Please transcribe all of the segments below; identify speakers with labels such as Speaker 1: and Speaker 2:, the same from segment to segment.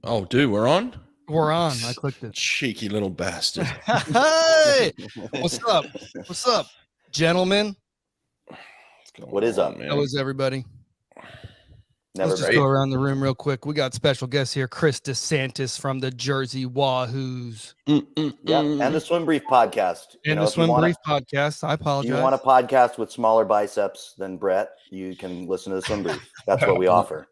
Speaker 1: Oh, dude, we're on?
Speaker 2: We're on. I clicked it.
Speaker 1: Cheeky little bastard.
Speaker 2: Hey, what's up? What's up, gentlemen?
Speaker 3: What is up,
Speaker 1: man?
Speaker 2: How is everybody?
Speaker 3: Never
Speaker 2: Let's just go around the room real quick. We got special guests here, Chris DeSantis from the Jersey Wahoos.
Speaker 3: Yeah, and the Swim Brief podcast.
Speaker 2: And the Swim Brief podcast. I apologize.
Speaker 3: If you want a podcast with smaller biceps than Brett, you can listen to the Swim Brief. That's what we offer.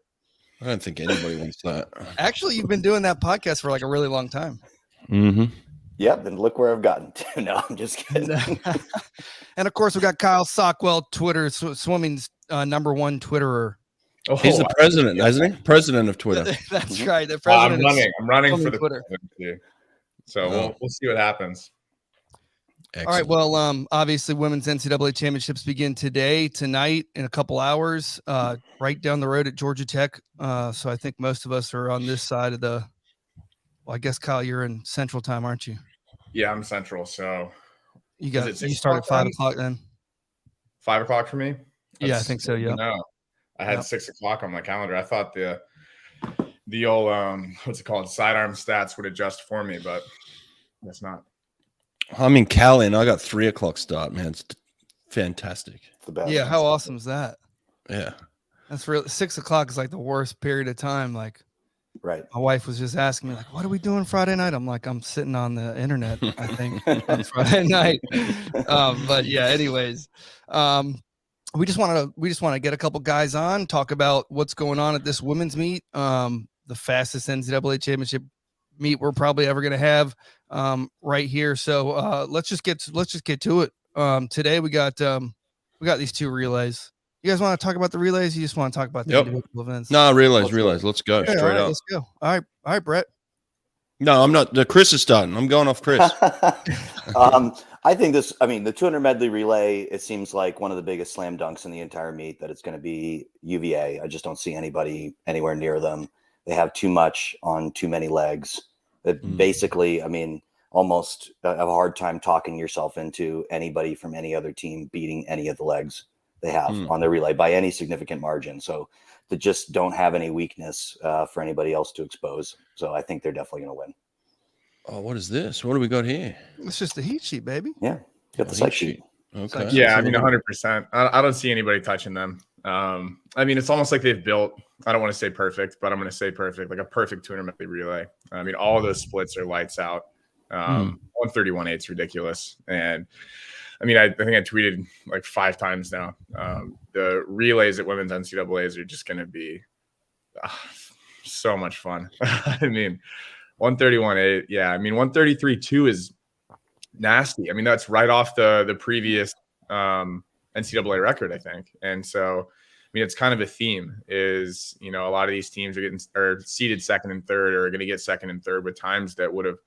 Speaker 1: I don't think anybody wants that.
Speaker 2: Actually, you've been doing that podcast for like a really long time.
Speaker 1: Mm-hmm.
Speaker 3: Yep, and look where I've gotten to. No, I'm just kidding.
Speaker 2: And of course, we got Kyle Sockwell, Twitter, swimming's #1 Twitterer.
Speaker 1: Oh, he's the president, isn't he? President of Twitter.
Speaker 2: That's right. The president.
Speaker 4: I'm running for the
Speaker 2: Twitter.
Speaker 4: presidency. So we'll see what happens.
Speaker 1: Excellent.
Speaker 2: All right. Well, obviously, women's NCAA championships begin tonight, in a couple hours, right down the road at Georgia Tech. So I think most of us are on this side of the. Well, I guess Kyle, you're in Central Time, aren't you?
Speaker 4: Yeah, I'm Central. So
Speaker 2: you start at 5 o'clock then.
Speaker 4: 5 o'clock for me.
Speaker 2: Yeah, I think so. Yeah.
Speaker 4: No, I had 6 o'clock on my calendar. I thought the old what's it called, sidearm stats would adjust for me, but that's not.
Speaker 1: I'm in Cali and I got 3 o'clock start, man. It's fantastic.
Speaker 2: Yeah, how awesome is that?
Speaker 1: Yeah,
Speaker 2: that's real. 6 o'clock is like the worst period of time. Like,
Speaker 3: right.
Speaker 2: My wife was just asking me, like, what are we doing Friday night? I'm like, I'm sitting on the internet, I think, on Friday night. But yeah, anyways, we just want to get a couple guys on, talk about what's going on at this women's meet, the fastest NCAA championship meet we're probably ever going to have right here. So let's just get to it. Today we got these 2 relays. You guys want to talk about the relays? You just want to talk about the individual events?
Speaker 1: No, relays. Let's go straight up.
Speaker 2: Let's go. All right, Brett.
Speaker 1: No, I'm not. Chris is starting. I'm going off Chris.
Speaker 3: I think the 200 medley relay, it seems like one of the biggest slam dunks in the entire meet, that it's going to be UVA. I just don't see anybody anywhere near them. They have too much on too many legs. That basically, almost have a hard time talking yourself into anybody from any other team beating any of the legs they have on the relay by any significant margin. So they just don't have any weakness for anybody else to expose. So I think they're definitely going to win.
Speaker 1: Oh, what is this? What do we got here?
Speaker 2: It's just the heat sheet, baby.
Speaker 3: Yeah, got the site sheet.
Speaker 1: Okay.
Speaker 4: Yeah, 100%. I don't see anybody touching them. It's almost like they've built, I don't want to say perfect, but I'm going to say perfect, like a perfect 200 medley relay. All of those splits are lights out. 131.8 is ridiculous. And I think I tweeted like 5 times now. The relays at women's NCAAs are just going to be so much fun. 131.8. Yeah. 133.2 is nasty. That's right off the previous NCAA record, I think. And so, it's kind of a theme is, a lot of these teams are seeded second and third, or are going to get second and third with times that would have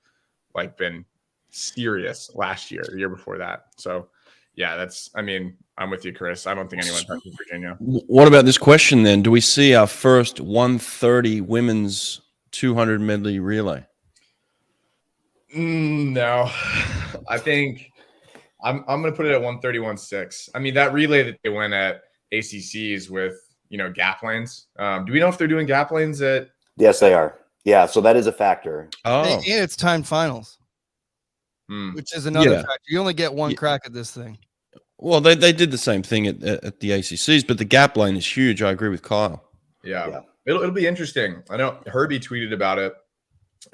Speaker 4: been serious last year, the year before that. So yeah, I'm with you, Chris. I don't think anyone touches Virginia.
Speaker 1: What about this question then? Do we see our first 130 women's 200 medley relay?
Speaker 4: No, I think I'm going to put it at 131.6. That relay that they went at ACCs with, gap lanes. Do we know if they're doing gap lanes at?
Speaker 3: Yes, they are. Yeah. So that is a factor.
Speaker 1: Oh,
Speaker 2: and it's timed finals. Which is another factor. You only get one crack at this thing.
Speaker 1: Well, they did the same thing at the ACCs, but the gap lane is huge. I agree with Kyle.
Speaker 4: Yeah. It'll be interesting. I know Herbie tweeted about it,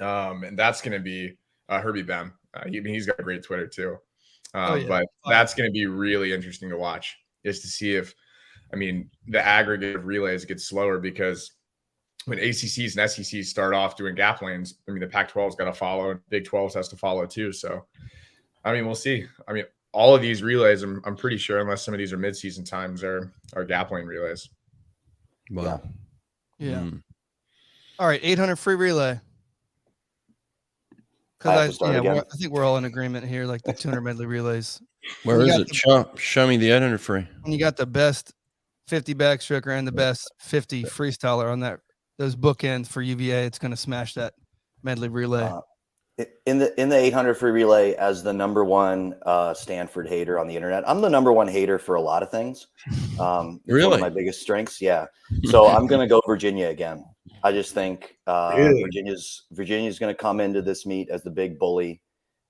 Speaker 4: and that's going to be Herbie Beine. He's got a great Twitter too. But that's going to be really interesting to watch, just to see if, the aggregate of relays gets slower, because when ACCs and SECs start off doing gap lanes, the Pac-12's got to follow, and Big 12 has to follow too. So, we'll see. All of these relays, I'm pretty sure, unless some of these are mid-season times, are gap lane relays.
Speaker 1: Wow.
Speaker 2: Yeah. All right, 800 free relay. Because I think we're all in agreement here, like the 200 medley relays.
Speaker 1: Where is it? Show me the 800 free.
Speaker 2: When you got the best 50 backstroker and the best 50 freestyler on those bookends for UVA, it's going to smash that medley relay.
Speaker 3: In the 800 free relay, as the #1 Stanford hater on the internet, I'm the #1 hater for a lot of things.
Speaker 1: Really?
Speaker 3: One of my biggest strengths. Yeah. So I'm going to go Virginia again. I just think
Speaker 4: Really?
Speaker 3: Virginia's going to come into this meet as the big bully,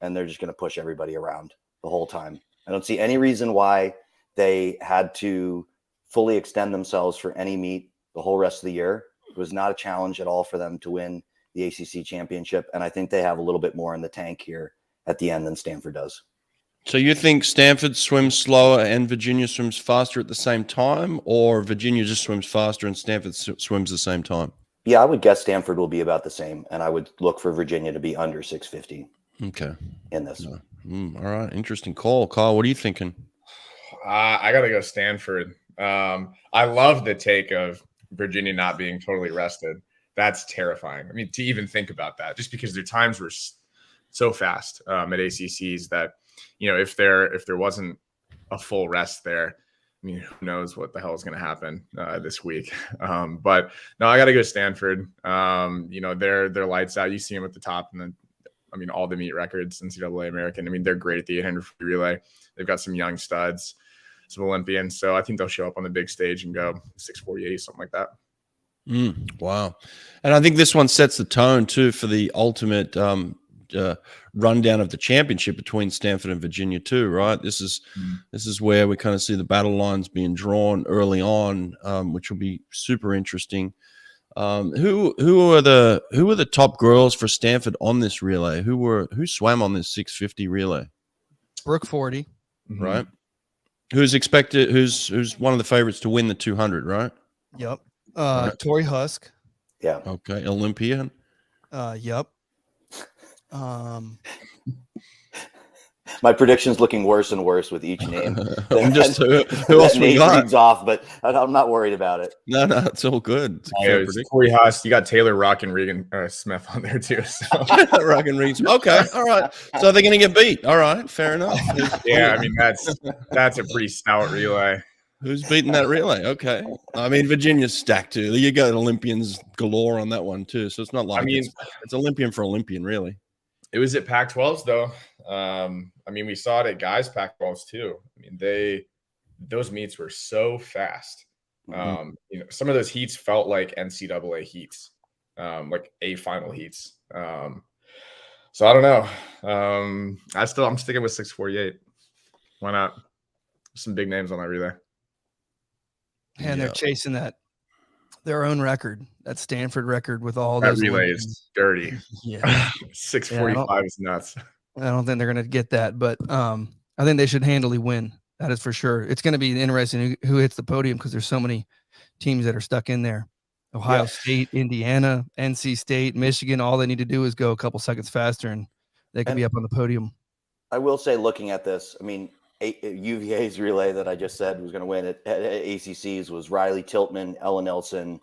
Speaker 3: and they're just going to push everybody around the whole time. I don't see any reason why they had to fully extend themselves for any meet the whole rest of the year. It was not a challenge at all for them to win the ACC championship, and I think they have a little bit more in the tank here at the end than Stanford does.
Speaker 1: So you think Stanford swims slower and Virginia swims faster at the same time, or Virginia just swims faster and Stanford swims the same time?
Speaker 3: Yeah, I would guess Stanford will be about the same, and I would look for Virginia to be under 650.
Speaker 1: Okay.
Speaker 3: In this.
Speaker 1: All right. Interesting call. Kyle, what are you thinking?
Speaker 4: I got to go Stanford. I love the take of Virginia not being totally rested. That's terrifying. I mean, to even think about that, just because their times were so fast at ACCs that, if there wasn't a full rest there, I mean, who knows what the hell is going to happen this week. But no, I got to go Stanford. They're lights out. You see them at the top, and then, all the meet records, NCAA American. I mean, they're great at the 800 free relay. They've got some young studs, some Olympians. So I think they'll show up on the big stage and go 648, something like that.
Speaker 1: Wow. And I think this one sets the tone too for the ultimate rundown of the championship between Stanford and Virginia too, right? This is where we kind of see the battle lines being drawn early on, which will be super interesting. Who were the top girls for Stanford on this relay? Who swam on this 650 relay?
Speaker 2: Brooke 40,
Speaker 1: right? Who's expected? Who's one of the favorites to win the 200, right?
Speaker 2: Yep. Tori Husk.
Speaker 3: Yeah.
Speaker 1: Okay. Olympian.
Speaker 2: Yep.
Speaker 3: My prediction's looking worse and worse with each name.
Speaker 1: I'm just who else we got?
Speaker 3: Reads off, but I'm not worried about it.
Speaker 1: No, it's all good.
Speaker 4: It's Corey Haas. You got Taylor Rock and Regan Smith on there too. So.
Speaker 1: Rock and Regan. Okay, all right. So they're going to get beat. All right, fair enough.
Speaker 4: Yeah, I mean that's a pretty stout relay.
Speaker 1: Who's beating that relay? Okay. I mean, Virginia's stacked too. You got Olympians galore on that one too. So it's not like it's Olympian for Olympian, really.
Speaker 4: It was at Pac-12s though. We saw it at guys Pac-12s too. I mean, those meets were so fast. Some of those heats felt like NCAA heats, like A final heats. So I don't know. I'm sticking with 648. Why not? Some big names on that relay.
Speaker 2: And they're chasing their own record, that Stanford record with all
Speaker 4: that
Speaker 2: those
Speaker 4: relay
Speaker 2: Olympians.
Speaker 4: Is dirty.
Speaker 2: Yeah.
Speaker 4: 645 is nuts.
Speaker 2: I don't think they're going to get that, but I think they should handily win. That is for sure. It's going to be interesting who hits the podium because there's so many teams that are stuck in there. Ohio State, Indiana, NC State, Michigan. All they need to do is go a couple seconds faster, and they can be up on the podium.
Speaker 3: I will say, looking at this, I mean, UVA's relay that I just said was going to win at ACCs was Riley Tiltman, Ella Nelson,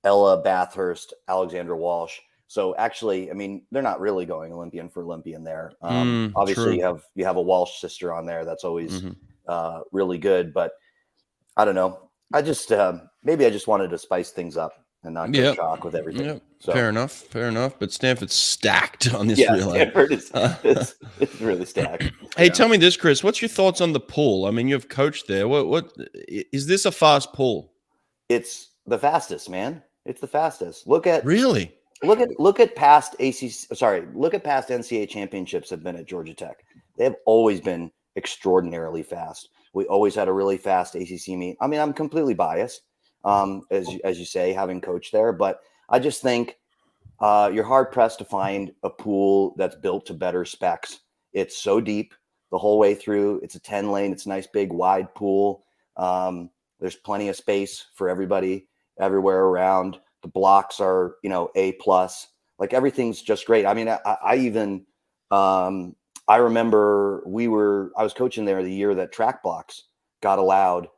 Speaker 3: Ella Bathurst, Alexandra Walsh. So actually, I mean, they're not really going Olympian for Olympian there. Obviously, you have a Walsh sister on there. That's always really good. But I don't know. I just maybe I just wanted to spice things up and not go chalk with everything.
Speaker 1: Yep.
Speaker 3: So.
Speaker 1: Fair enough. But Stanford's stacked on this relay.
Speaker 3: Stanford is it's really stacked.
Speaker 1: Hey, tell me this, Chris. What's your thoughts on the pool? I mean, you've coached there. What is this a fast pool?
Speaker 3: It's the fastest, man. It's the fastest. Look at past NCAA championships have been at Georgia Tech. They have always been extraordinarily fast. We always had a really fast ACC meet. I mean, I'm completely biased, as you say, having coached there, but I just think you're hard pressed to find a pool that's built to better specs. It's so deep the whole way through. It's a 10 lane. It's a nice big wide pool. There's plenty of space for everybody everywhere around. The blocks are, A+. Like everything's just great. I mean, I remember I was coaching there the year that track blocks got allowed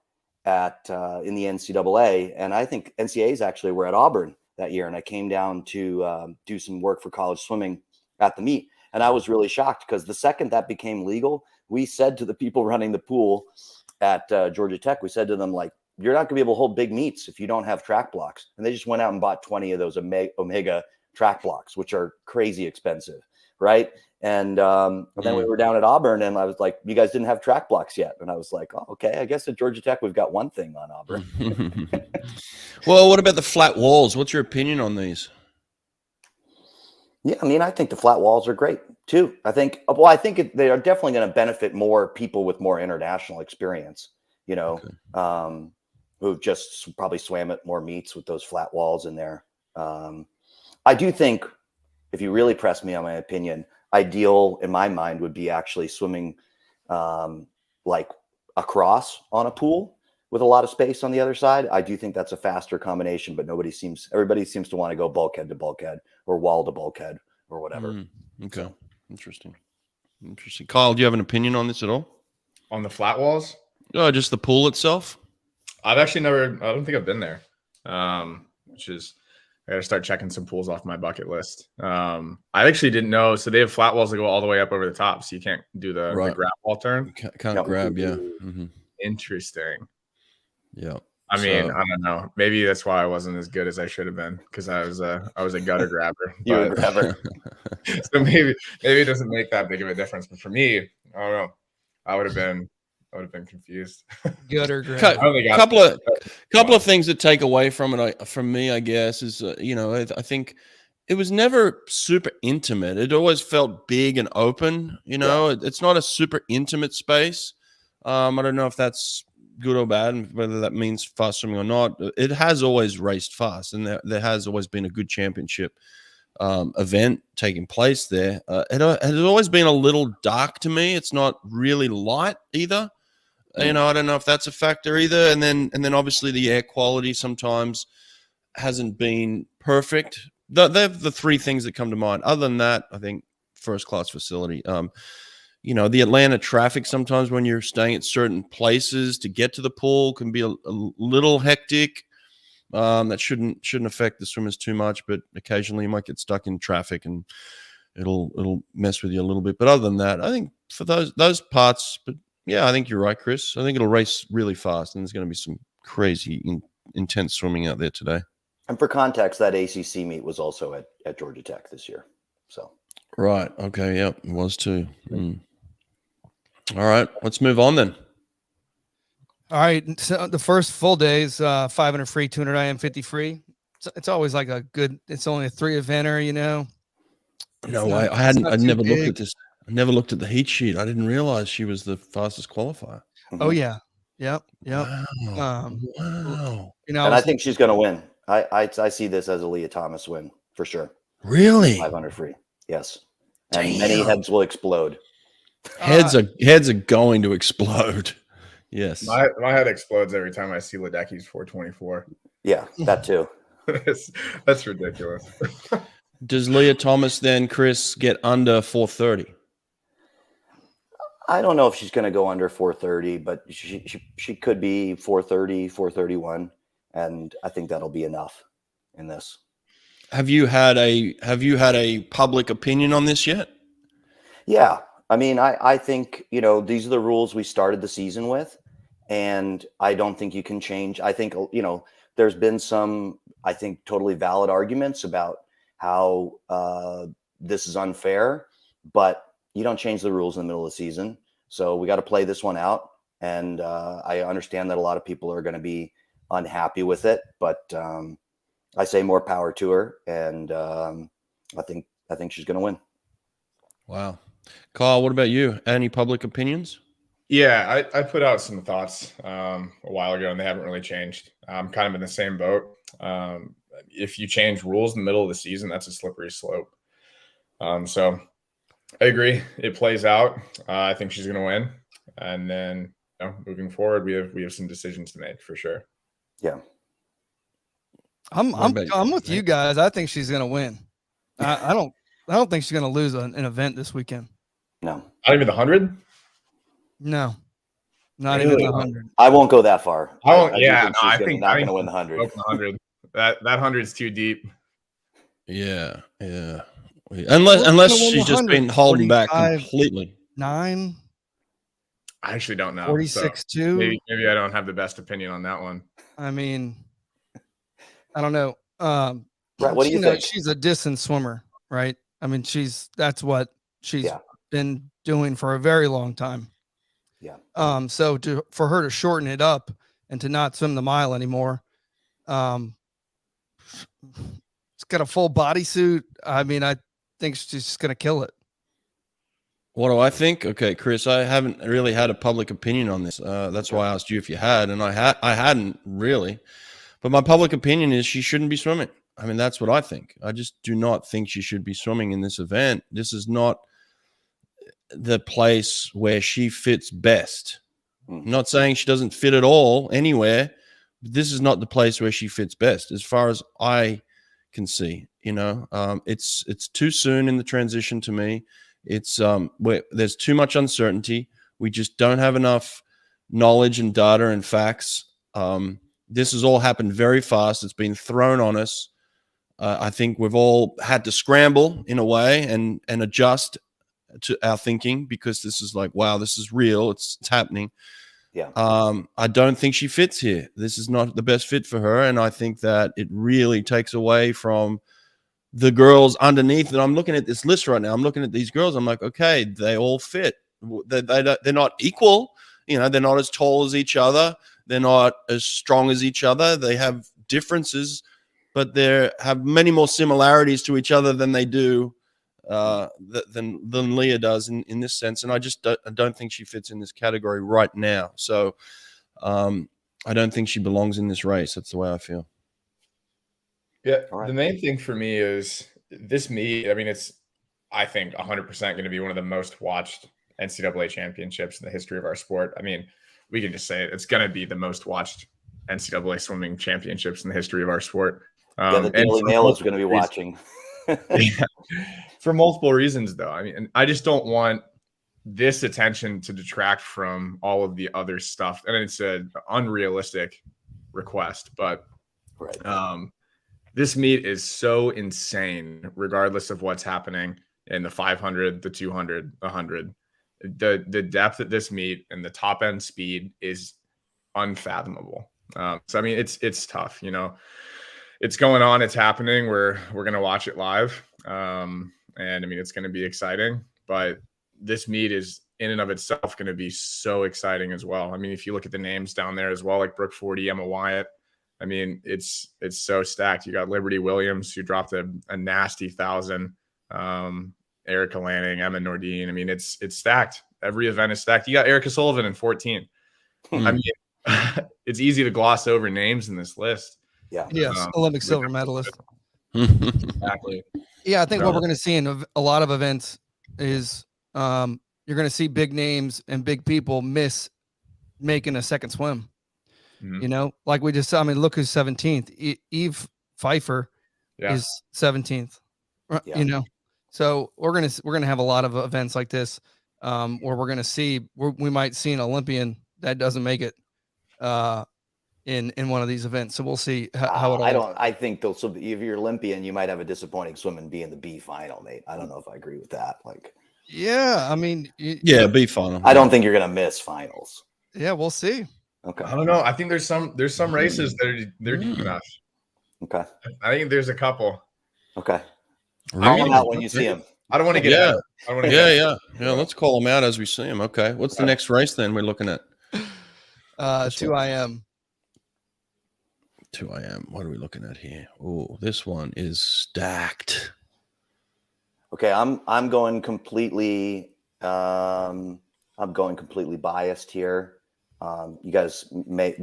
Speaker 3: in the NCAA, and I think NCAAs actually were at Auburn that year, and I came down to do some work for college swimming at the meet, and I was really shocked because the second that became legal, we said to the people running the pool at Georgia Tech, we said to them, like, you're not going to be able to hold big meets if you don't have track blocks, and they just went out and bought 20 of those Omega track blocks, which are crazy expensive, right? And then we were down at Auburn, and I was like, you guys didn't have track blocks yet. And I was like, oh, okay, I guess at Georgia Tech, we've got one thing on Auburn.
Speaker 1: Well, what about the flat walls? What's your opinion on these?
Speaker 3: Yeah, I mean, I think the flat walls are great too. I think they are definitely going to benefit more people with more international experience, you know, who've just probably swam at more meets with those flat walls in there. I do think, if you really press me on my opinion, ideal in my mind would be actually swimming like across on a pool with a lot of space on the other side. I do think that's a faster combination, but everybody seems to want to go bulkhead to bulkhead or wall to bulkhead or whatever.
Speaker 1: Okay. Interesting. Kyle, do you have an opinion on this at all?
Speaker 4: On the flat walls?
Speaker 1: Just the pool itself?
Speaker 4: I've actually I don't think I've been there. Which is, I got to start checking some pools off my bucket list. I actually didn't know. So they have flat walls that go all the way up over the top. So you can't do the grab wall turn.
Speaker 1: Can't grab. Yeah.
Speaker 4: Interesting.
Speaker 1: Yeah.
Speaker 4: I mean, I don't know. Maybe that's why I wasn't as good as I should have been, because I was a gutter grabber.
Speaker 3: You were a grabber.
Speaker 4: So maybe it doesn't make that big of a difference. But for me, I don't know. I would have been confused.
Speaker 2: Gutter grabber.
Speaker 1: Couple of things to take away from it. From me, I guess, is I think it was never super intimate. It always felt big and open. You know, it's not a super intimate space. I don't know if that's good or bad, and whether that means fast swimming or not. It has always raced fast, and there has always been a good championship event taking place there. It has always been a little dark to me. It's not really light either. You know, I don't know if that's a factor either. And then obviously the air quality sometimes hasn't been perfect. They're the three things that come to mind. Other than that, I think first class facility. You know, the Atlanta traffic sometimes when you're staying at certain places to get to the pool can be a little hectic. That shouldn't affect the swimmers too much, but occasionally you might get stuck in traffic and it'll mess with you a little bit. But other than that, I think for those parts, but yeah, I think you're right, Chris. I think it'll race really fast, and there's going to be some crazy intense swimming out there today.
Speaker 3: And for context, that ACC meet was also at Georgia Tech this year. So
Speaker 1: right, okay, yeah, it was too. All right, let's move on then.
Speaker 2: All right, so the first full day is 500 free, 200 IM, 50 free. It's always like it's only a 3 eventer, you know.
Speaker 1: No, I'd never looked at this. I never looked at the heat sheet. I didn't realize she was the fastest qualifier.
Speaker 2: Oh yeah, yep.
Speaker 1: Wow.
Speaker 2: You know,
Speaker 3: and I think she's going to win. I see this as a Leah Thomas win for sure.
Speaker 1: Really?
Speaker 3: 500 free, yes. And many heads will explode.
Speaker 1: Heads are going to explode. Yes.
Speaker 4: My head explodes every time I see Ledecky's 424.
Speaker 3: Yeah, that too.
Speaker 4: That's ridiculous.
Speaker 1: Does Leah Thomas then, Chris, get under 430?
Speaker 3: I don't know if she's going to go under 430, but she could be 430, 431, and I think that'll be enough in this.
Speaker 1: Have you had a public opinion on this yet?
Speaker 3: Yeah. I mean, I think, you know, these are the rules we started the season with, and I don't think you can change. I think, you know, there's been some, I think, totally valid arguments about how this is unfair, but you don't change the rules in the middle of the season. So we got to play this one out. And I understand that a lot of people are going to be unhappy with it, but I say more power to her. And I think she's going to win.
Speaker 1: Wow. Kyle, what about you? Any public opinions?
Speaker 4: Yeah, I put out some thoughts a while ago, and they haven't really changed. I'm kind of in the same boat. If you change rules in the middle of the season, that's a slippery slope. So I agree. It plays out. I think she's going to win. And then, you know, moving forward, we have some decisions to make for sure.
Speaker 3: Yeah.
Speaker 2: I'm with you guys. I think she's going to win. I don't think she's going to lose an event this weekend.
Speaker 3: No.
Speaker 4: Not even the 100?
Speaker 2: No. Not even the 100.
Speaker 3: I won't go that far.
Speaker 4: I
Speaker 3: think not going to win the 100.
Speaker 4: That 100 is too deep.
Speaker 1: Yeah. Unless she's just been holding back completely.
Speaker 2: 9.
Speaker 4: I actually don't know.
Speaker 2: 46-2.
Speaker 4: Maybe I don't have the best opinion on that one.
Speaker 2: I mean, I don't know.
Speaker 3: Right, what do you think?
Speaker 2: She's a distance swimmer, right? I mean, that's what she's
Speaker 3: Yeah.
Speaker 2: been doing for a very long time.
Speaker 3: Yeah.
Speaker 2: So for her to shorten it up and to not swim the mile anymore, it's got a full bodysuit. I mean, I think she's just going to kill it.
Speaker 1: What do I think? Okay, Chris, I haven't really had a public opinion on this. That's why I asked you if you had, and I hadn't really. But my public opinion is she shouldn't be swimming. I mean, that's what I think. I just do not think she should be swimming in this event. This is not the place where she fits best. I'm not saying she doesn't fit at all anywhere, but this is not the place where she fits best, as far as I can see. You know, it's too soon in the transition to me. It's where there's too much uncertainty. We just don't have enough knowledge and data and facts. This has all happened very fast. It's been thrown on us. I think we've all had to scramble in a way and adjust to our thinking, because this is like, wow, this is real. It's happening.
Speaker 3: Yeah.
Speaker 1: I don't think she fits here. This is not the best fit for her. And I think that it really takes away from the girls underneath. And I'm looking at this list right now. I'm looking at these girls. I'm like, okay, they all fit. They're not equal. You know, they're not as tall as each other. They're not as strong as each other. They have differences, but they have many more similarities to each other than they do than Leah does in this sense. And I just don't think she fits in this category right now. So I don't think she belongs in this race. That's the way I feel.
Speaker 4: Yeah. Right. The main thing for me is this meet. I mean, it's, I think 100% going to be one of the most watched NCAA championships in the history of our sport. I mean, we can just say it. It's going to be the most watched NCAA swimming championships in the history of our sport.
Speaker 3: The Daily Mail is going to be watching.
Speaker 4: Yeah. For multiple reasons, though. I mean, I just don't want this attention to detract from all of the other stuff. And it's an unrealistic request, but
Speaker 3: right.
Speaker 4: This meet is so insane, regardless of what's happening in the 500, the 200, the 100. The depth at this meet and the top end speed is unfathomable. So I mean, it's tough. You know, it's going on. It's happening. We're gonna watch it live, and I mean, it's gonna be exciting. But this meet is in and of itself going to be so exciting as well. I mean, if you look at the names down there as well, like Brooke Forty, Emma Wyatt. I mean, it's so stacked. You got Liberty Williams, who dropped a nasty 1,000. Erica Lanning, Emma Nordine. I mean, it's stacked. Every event is stacked. You got Erica Sullivan in 14. I mean, it's easy to gloss over names in this list.
Speaker 3: Yeah.
Speaker 2: Yes. Olympic silver medalist.
Speaker 4: Exactly.
Speaker 2: Yeah. I think what we're going to see in a lot of events is you're going to see big names and big people miss making a second swim. You know, like we just saw. I mean, look who's 17th. Eve Pfeiffer is 17th.
Speaker 3: Yeah.
Speaker 2: You know, so we're gonna have a lot of events like this, where we're gonna see we might see an Olympian that doesn't make it in one of these events. So we'll see how it all.
Speaker 3: I think they'll. So if you're Olympian, you might have a disappointing swim and be in the B final, mate. I don't know if I agree with that. Like,
Speaker 2: yeah, I mean,
Speaker 1: B final.
Speaker 3: I don't think you're gonna miss finals.
Speaker 2: Yeah, we'll see.
Speaker 3: Okay.
Speaker 4: I don't know. I think there's some races that they're deep enough.
Speaker 3: Okay.
Speaker 4: I think there's a couple.
Speaker 3: Okay. Call them out when you see them.
Speaker 4: I don't want to get
Speaker 1: yeah.
Speaker 4: I don't yeah.
Speaker 1: Let's call them out as we see them. Okay. What's the next race then we're looking at?
Speaker 2: 2IM.
Speaker 1: 2IM. What are we looking at here? Oh, this one is stacked.
Speaker 3: Okay, I'm going completely biased here. You guys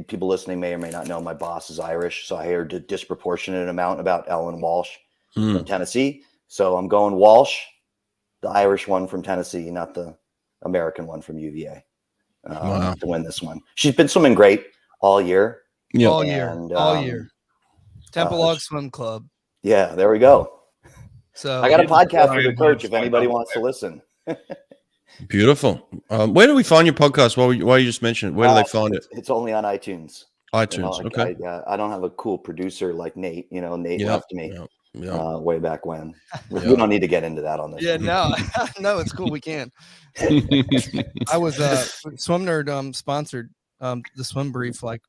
Speaker 3: people listening may or may not know my boss is Irish, so I heard a disproportionate amount about Ellen Walsh from Tennessee. So I'm going Walsh, the Irish one from Tennessee, not the American one from UVA, to win this one. She's been swimming great all year.
Speaker 1: Yeah,
Speaker 2: all year. Tempelog Swim Club.
Speaker 3: Yeah, there we go.
Speaker 2: So
Speaker 3: I got a podcast with her coach if anybody wants to listen.
Speaker 1: Beautiful. Where do we find your podcast? Why you just mentioned it? Where do they find it?
Speaker 3: It's only on iTunes.
Speaker 1: iTunes. Okay.
Speaker 3: I don't have a cool producer like Nate. You know, Nate left me way back when. We don't need to get into that on this.
Speaker 2: Yeah, no, it's cool. We can. I was Swimnerd sponsored the swim brief like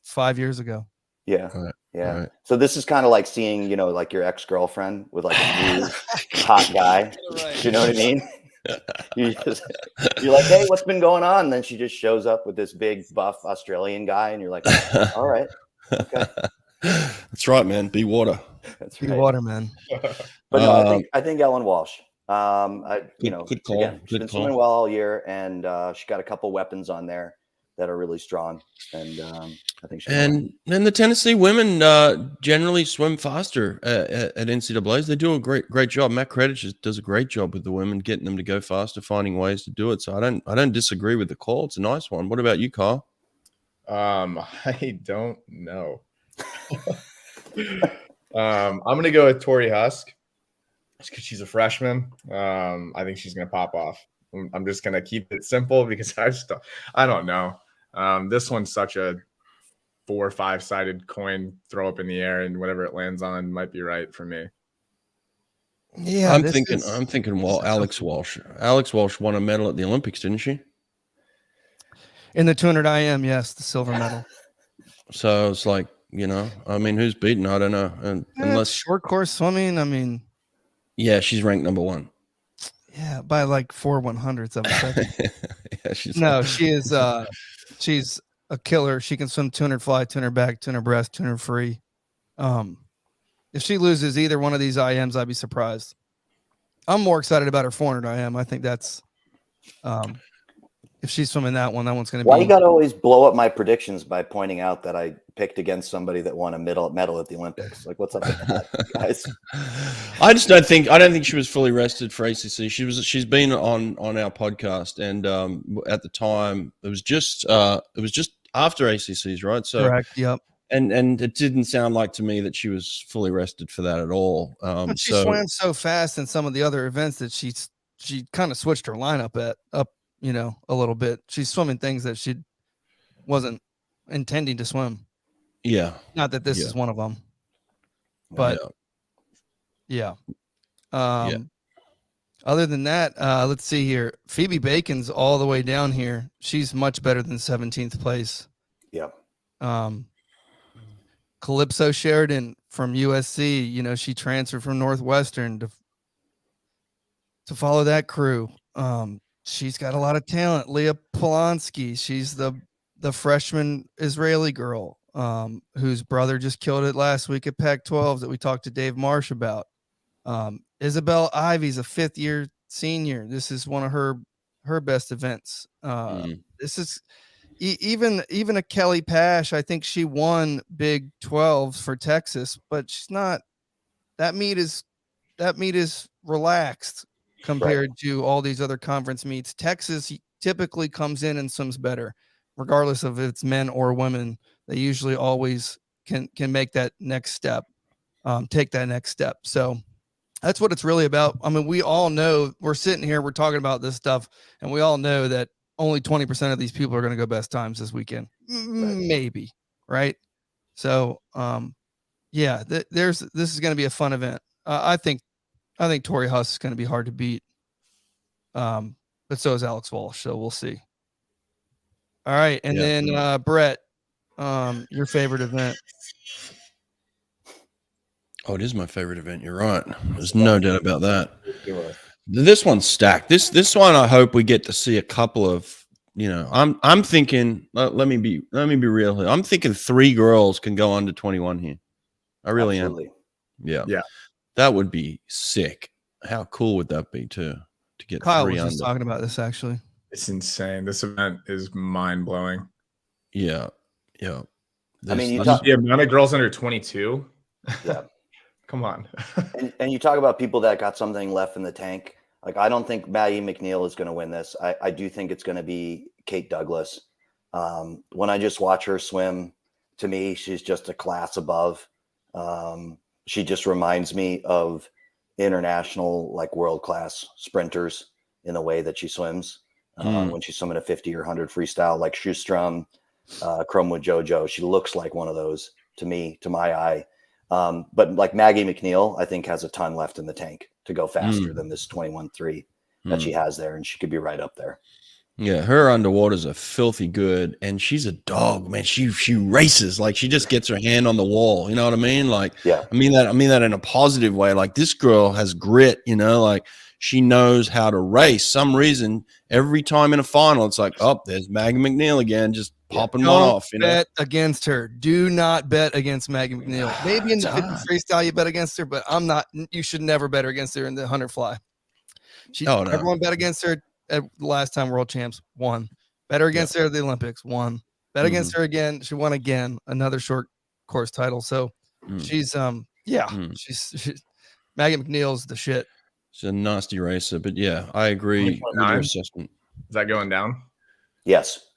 Speaker 2: 5 years ago.
Speaker 3: Yeah.
Speaker 1: Right.
Speaker 3: Yeah.
Speaker 1: Right.
Speaker 3: So this is kind of like seeing, like your ex-girlfriend with like a new hot guy.
Speaker 2: Right.
Speaker 3: You know what I mean? You're like, hey, what's been going on? And then she just shows up with this big buff Australian guy, and you're like, all right, okay.
Speaker 1: That's right, man. Be water.
Speaker 3: That's
Speaker 2: Be
Speaker 3: right.
Speaker 2: water, man.
Speaker 3: But no, I think Ellen Walsh.
Speaker 1: Good call.
Speaker 3: Again, she's been swimming well all year, and she got a couple weapons on there that are really strong, and I think.
Speaker 1: And the Tennessee women generally swim faster at NCAA's. They do a great job. Matt Credich does a great job with the women, getting them to go faster, finding ways to do it. So I don't disagree with the call. It's a nice one. What about you, Kyle?
Speaker 4: I don't know. I'm gonna go with Tori Husk because she's a freshman. I think she's gonna pop off. I'm just gonna keep it simple because I don't know. This one's such a 4 or 5 sided coin throw up in the air, and whatever it lands on might be right for me.
Speaker 2: Yeah,
Speaker 1: I'm thinking. Well, Alex Walsh. Alex Walsh won a medal at the Olympics, didn't she?
Speaker 2: In the 200 IM, yes, the silver medal.
Speaker 1: So it's like, I mean, who's beaten? I don't know. And unless
Speaker 2: short course swimming, I mean,
Speaker 1: yeah, she's ranked number 1.
Speaker 2: Yeah, by like 4 100ths of a second.
Speaker 1: Yeah,
Speaker 2: she is. She's a killer. She can swim 200 fly, 200 back, 200 breast, 200 free. If she loses either one of these IMs, I'd be surprised. I'm more excited about her 400 IM. I think that's if she's swimming that one's going to be.
Speaker 3: Why you got to always blow up my predictions by pointing out that I picked against somebody that won a medal at the Olympics? Like, what's up with that, guys?
Speaker 1: I don't think she was fully rested for ACC. She's been on our podcast, and at the time it was just after ACCs, right? So
Speaker 2: correct. Yep.
Speaker 1: And it didn't sound like to me that she was fully rested for that at all.
Speaker 2: But she swam so fast in some of the other events that she kind of switched her lineup up, a little bit. She's swimming things that she wasn't intending to swim.
Speaker 1: Yeah.
Speaker 2: Not that this is one of them, but yeah. Other than that, let's see here. Phoebe Bacon's all the way down here. She's much better than 17th place.
Speaker 3: Yeah.
Speaker 2: Calypso Sheridan from USC, she transferred from Northwestern to follow that crew. She's got a lot of talent. Leah Polanski, she's the freshman Israeli girl whose brother just killed it last week at Pac-12 that we talked to Dave Marsh about. Isabel Ivy's a 5th-year senior. This is one of her best events. This is even a Kelly Pash. I think she won Big 12s for Texas, but she's not. That meet is relaxed compared to all these other conference meets. Texas typically comes in and swims better, regardless of if it's men or women. They usually always can make that next step, take that next step. So that's what it's really about. I mean, we all know, we're sitting here, we're talking about this stuff, and we all know that only 20% of these people are going to go best times this weekend. Maybe. Right. So, this is going to be a fun event. I think Tori Huss is going to be hard to beat. But so is Alex Walsh. So we'll see. All right. And then, Brett, your favorite event.
Speaker 1: Oh, it is my favorite event. You're right. There's no doubt about that. This one's stacked. This one, I hope we get to see a couple of. I'm thinking. Let me be real here. I'm thinking 3 girls can go under 21 here. I really am. Yeah. That would be sick. How cool would that be to get
Speaker 2: Kyle
Speaker 1: 3
Speaker 2: was
Speaker 1: under?
Speaker 2: just talking about this actually.
Speaker 4: It's insane. This event is mind blowing.
Speaker 1: Yeah.
Speaker 3: I mean,
Speaker 4: the amount of girls under 22.
Speaker 3: Yeah.
Speaker 4: Come on.
Speaker 3: and you talk about people that got something left in the tank. Like, I don't think Maggie McNeil is going to win this. I do think it's going to be Kate Douglas. When I just watch her swim, to me, she's just a class above. She just reminds me of international, like, world-class sprinters in the way that she swims. When she's swimming a 50 or 100 freestyle, like Sjustrom, Cromwood JoJo, she looks like one of those to me, to my eye. But like Maggie McNeil, I think has a ton left in the tank to go faster than this 21.3 that she has there, and she could be right up there.
Speaker 1: Yeah, her underwaters are filthy good, and she's a dog, man. She races like she just gets her hand on the wall. You know what I mean? Like,
Speaker 3: Yeah.
Speaker 1: I mean that in a positive way. Like this girl has grit. You know, like she knows how to race. Some reason every time in a final, it's like, oh, there's Maggie McNeil again, just popping one off. You know,
Speaker 2: bet against her. Do not bet against Maggie McNeil. Maybe in the 50 freestyle you bet against her, but I'm not. You should never bet against her in the 100 fly. Everyone bet against her at the last time world champs won. Bet her against her at the Olympics, won. Bet against her again. She won again, another short course title. So she's she's Maggie McNeil's the shit.
Speaker 1: She's a nasty racer, but yeah, I agree with your assessment.
Speaker 4: Is that going down?
Speaker 3: Yes.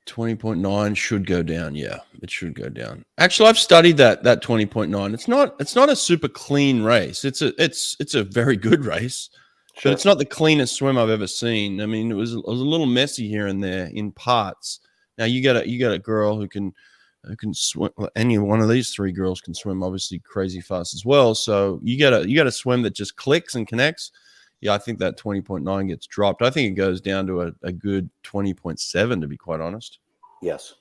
Speaker 1: 20.9 should go down. Yeah, it should go down. Actually, I've studied that 20.9. It's not a super clean race. It's a very good race. But it's not the cleanest swim I've ever seen. I mean, it was a little messy here and there in parts. Now you got a girl who can swim. Any one of these three girls can swim obviously crazy fast as well. So you got a swim that just clicks and connects. Yeah, I think that 20.9 gets dropped. I think it goes down to a good 20.7 to be quite honest.
Speaker 3: Yes.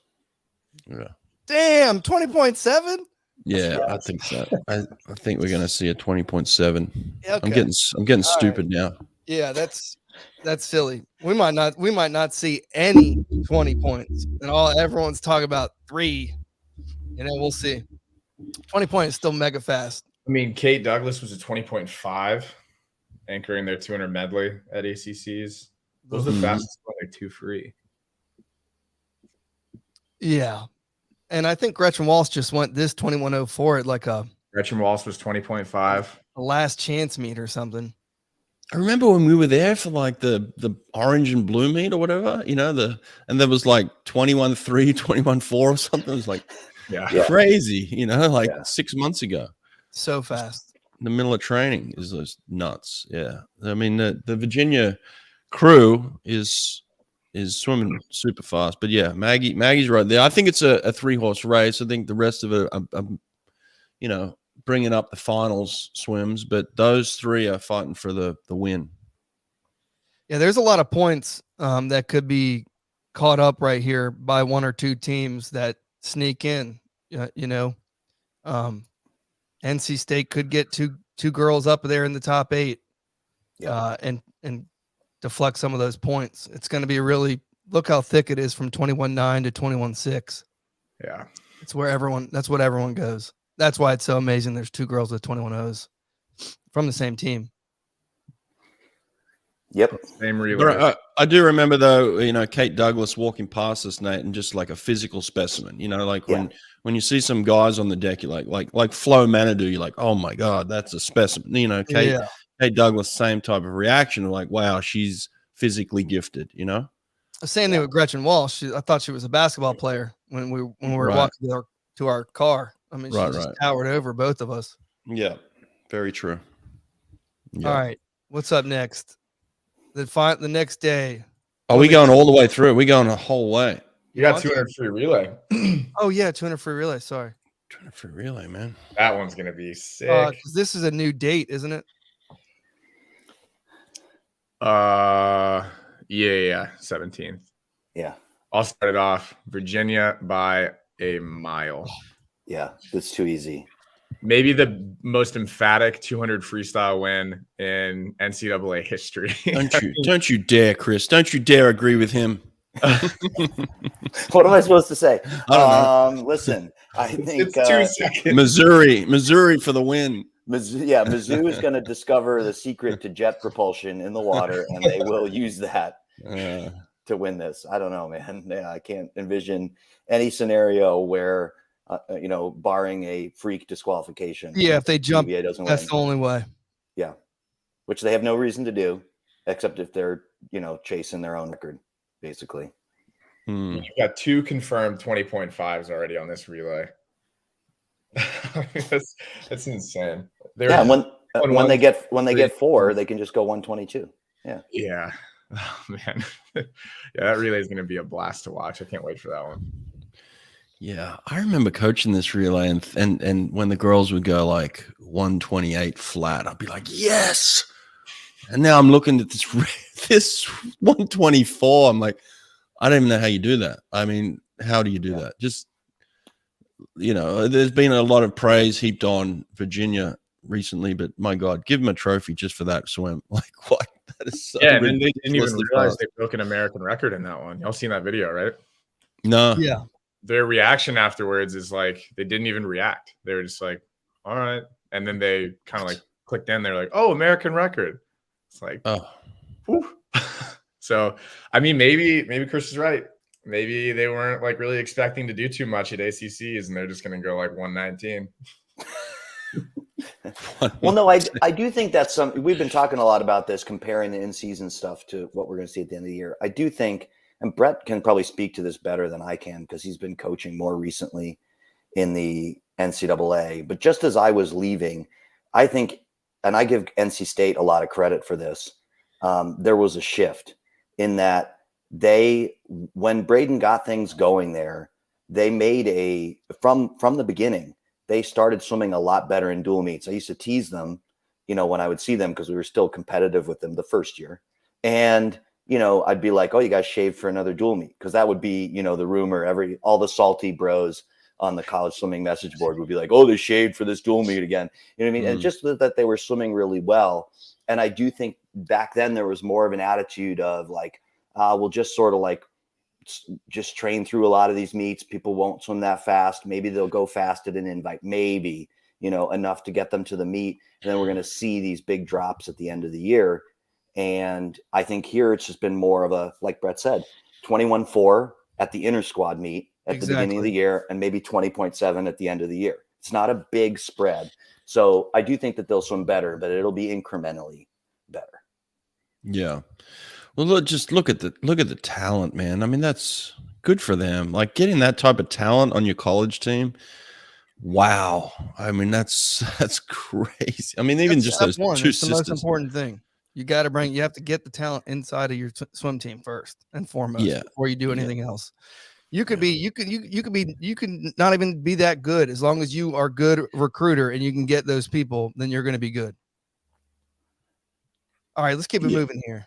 Speaker 1: Yeah.
Speaker 2: Damn, 20.7.
Speaker 1: Yeah, I think so. I think we're going to see a 20.7.
Speaker 2: Okay.
Speaker 1: I'm getting stupid now.
Speaker 2: Yeah, that's silly. We might not see any 20 points, and everyone's talking about 3. You know, we'll see. 20 points is still mega fast.
Speaker 4: I mean, Kate Douglas was a 20.5 anchoring their 200 medley at ACCs. Those are the fastest one, like 2 free.
Speaker 2: Yeah. And I think Gretchen Walsh just went this 21.04 at like
Speaker 4: Gretchen Walsh was 20.5.
Speaker 2: A last chance meet or something.
Speaker 1: I remember when we were there for like the orange and blue meet or whatever, you know, and there was like 21.3, 21.4 or something. It was like crazy, you know, like 6 months ago.
Speaker 2: So fast.
Speaker 1: In the middle of training is those nuts. Yeah. I mean, the Virginia crew is swimming super fast, but yeah, Maggie's right there. I think it's a 3-horse race. I think the rest of it, you know, bringing up the finals swims, but those 3 are fighting for the win.
Speaker 2: Yeah, there's a lot of points that could be caught up right here by 1 or 2 teams that sneak in. You know, NC State could get two girls up there in the top 8, and deflect some of those points. It's going to be really, look how thick it is from 21.9 to 21.6.
Speaker 4: Yeah.
Speaker 2: That's what everyone goes. That's why it's so amazing. There's 2 girls with 21.0s from the same team.
Speaker 3: Yep.
Speaker 4: Same relay.
Speaker 1: I do remember though, you know, Kate Douglas walking past us, Nate, and just like a physical specimen, you know, like when you see some guys on the deck, you're like Flo Manadou, you're like, oh my God, that's a specimen. You know, Kate Douglas, same type of reaction, like, wow, she's physically gifted, you know?
Speaker 2: The same thing with Gretchen Walsh. I thought she was a basketball player when we were walking to our car. I mean, she just towered over both of us.
Speaker 1: Yeah, very true. Yeah.
Speaker 2: All right, what's up next? The next day.
Speaker 1: Are we going all the way through? We going the whole way?
Speaker 4: You got 200 free relay.
Speaker 2: Oh yeah, 200 free relay. Sorry.
Speaker 1: 200 free relay, man.
Speaker 4: That one's gonna be sick.
Speaker 2: 'Cause this is a new date, isn't it?
Speaker 4: Yeah, 17th.
Speaker 3: Yeah.
Speaker 4: I'll start it off. Virginia by a mile.
Speaker 3: Yeah, that's too easy.
Speaker 4: Maybe the most emphatic 200 freestyle win in NCAA history.
Speaker 1: Don't you dare, Chris. Don't you dare agree with him.
Speaker 3: What am I supposed to say?
Speaker 1: I don't know.
Speaker 3: Listen, I think
Speaker 4: it's 2 seconds.
Speaker 1: Missouri for the win.
Speaker 3: Mizzou is going to discover the secret to jet propulsion in the water, and they will use that to win this. I don't know, man. Yeah, I can't envision any scenario where, you know, barring a freak disqualification.
Speaker 2: Yeah, if they jump,
Speaker 3: that's
Speaker 2: the only way.
Speaker 3: Yeah, which they have no reason to do, except if they're, you know, chasing their own record, basically.
Speaker 4: You've got 2 confirmed 20.5s already on this relay. that's insane.
Speaker 3: Yeah, when they get 4, they can just go 122. Yeah.
Speaker 4: Oh man. Yeah, that relay is going to be a blast to watch. I can't wait for that one.
Speaker 1: Yeah, I remember coaching this relay, and when the girls would go like 128 flat, I'd be like, yes, And now I'm looking at this 124. I'm like, I don't even know how you do that. I mean, how do you do that? Just, there's been a lot of praise heaped on Virginia recently, but my God, give them a trophy just for that swim. Like, what? That is so
Speaker 4: and then they didn't even realize
Speaker 1: fast.
Speaker 4: they broke an American record in that one. Y'all seen that video, right?
Speaker 1: No.
Speaker 2: Yeah.
Speaker 4: Their reaction afterwards is like they didn't even react. They were just like, all right. And then they kind of like clicked in. They're like, oh, American record. It's like, whew. So, I mean, maybe Chris is right. Maybe they weren't like really expecting to do too much at ACCs, and they're just going to go like 119.
Speaker 3: Well, no, I do think that's something we've been talking a lot about this, comparing the in-season stuff to what we're going to see at the end of the year. I do think, and Brett can probably speak to this better than I can because he's been coaching more recently in the NCAA. But just as I was leaving, I think, and I give NC State a lot of credit for this, there was a shift in that when Braden got things going there, they made from the beginning, they started swimming a lot better in dual meets. I used to tease them, when I would see them because we were still competitive with them the first year. And, I'd be like, oh, you guys shaved for another dual meet. Because that would be, the rumor. All the salty bros on the college swimming message board would be like, oh, they shaved for this dual meet again. You know what I mean? And just that they were swimming really well. And I do think back then there was more of an attitude of like, we'll just sort of like just train through a lot of these meets. People won't swim that fast. Maybe they'll go fast at an invite, maybe, enough to get them to the meet. And then we're going to see these big drops at the end of the year. And I think here it's just been more of a, like Brett said, 21.4 at the inter squad meet at the beginning of the year, and maybe 20.7 at the end of the year. It's not a big spread. So I do think that they'll swim better, but it'll be incrementally better.
Speaker 1: Yeah. Well, look at the talent, man. I mean, that's good for them. Like getting that type of talent on your college team. Wow. I mean, that's crazy. I mean, even
Speaker 2: That's
Speaker 1: just those
Speaker 2: one.
Speaker 1: two
Speaker 2: It's the most
Speaker 1: sisters.
Speaker 2: important thing. You have to get the talent inside of your swim team first and foremost before you do anything else. You could not even be that good. As long as you are a good recruiter and you can get those people, then you're going to be good. All right, let's keep it moving here.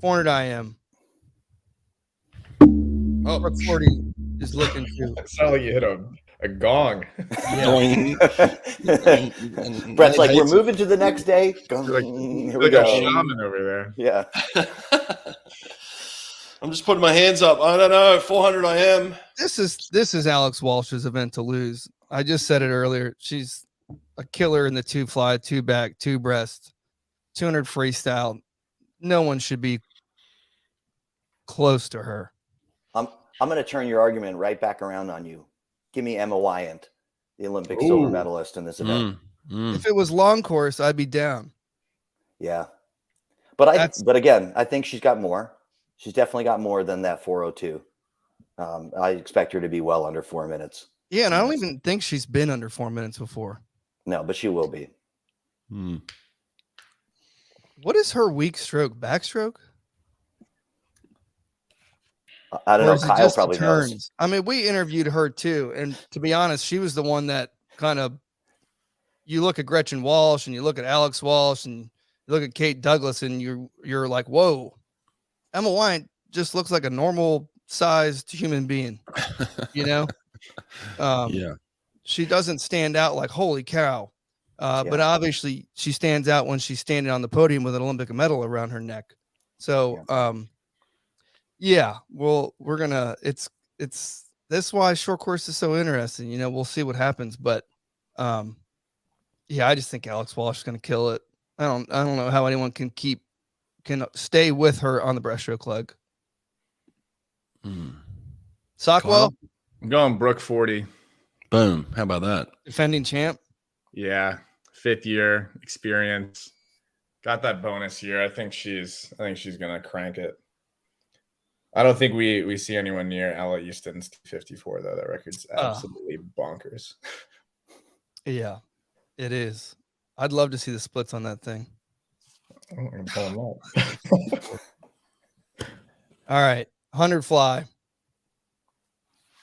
Speaker 2: 400 IM.
Speaker 1: Oh,
Speaker 2: Brooke 40 is looking to.
Speaker 4: It sounded like you hit a gong.
Speaker 3: Brett's like, we're moving to the next day.
Speaker 4: Here we go. A shaman over there.
Speaker 3: Yeah.
Speaker 1: I'm just putting my hands up. I don't know. 400 IM.
Speaker 2: This is Alex Walsh's event to lose. I just said it earlier. She's a killer in the 2 fly, 2 back, 2 breast, 200 freestyle. No one should be close to her.
Speaker 3: I'm going to turn your argument right back around on you. Give me Emma Wyant, the Olympic silver medalist in this event.
Speaker 2: If it was long course, I'd be down.
Speaker 3: Yeah. But again, I think she's got more. She's definitely got more than that 402. I expect her to be well under 4 minutes.
Speaker 2: Yeah, and I don't even think she's been under 4 minutes before.
Speaker 3: No, but she will be.
Speaker 2: What is her weak stroke? Backstroke?
Speaker 3: I don't know. Kyle probably knows.
Speaker 2: I mean, we interviewed her too, and to be honest, she was the one that kind of. You look at Gretchen Walsh, and you look at Alex Walsh, and you look at Kate Douglas, and you're like, whoa, Emma Wyant just looks like a normal sized human being, She doesn't stand out like well, but obviously she stands out when she's standing on the podium with an Olympic medal around her neck. So, we're gonna. It's that's why short course is so interesting. We'll see what happens, but I just think Alex Walsh is gonna kill it. I don't know how anyone can stay with her on the breaststroke leg. Sockwell,
Speaker 4: I'm going Brooke 40.
Speaker 1: Boom. How about that?
Speaker 2: Defending champ.
Speaker 4: Yeah, 5th year experience. Got that bonus year. I think she's gonna crank it. I don't think we see anyone near Ella Easton's 54 though. That record's absolutely bonkers.
Speaker 2: Yeah, it is. I'd love to see the splits on that thing.
Speaker 4: I'm gonna pull them up.
Speaker 2: All right, 100 fly.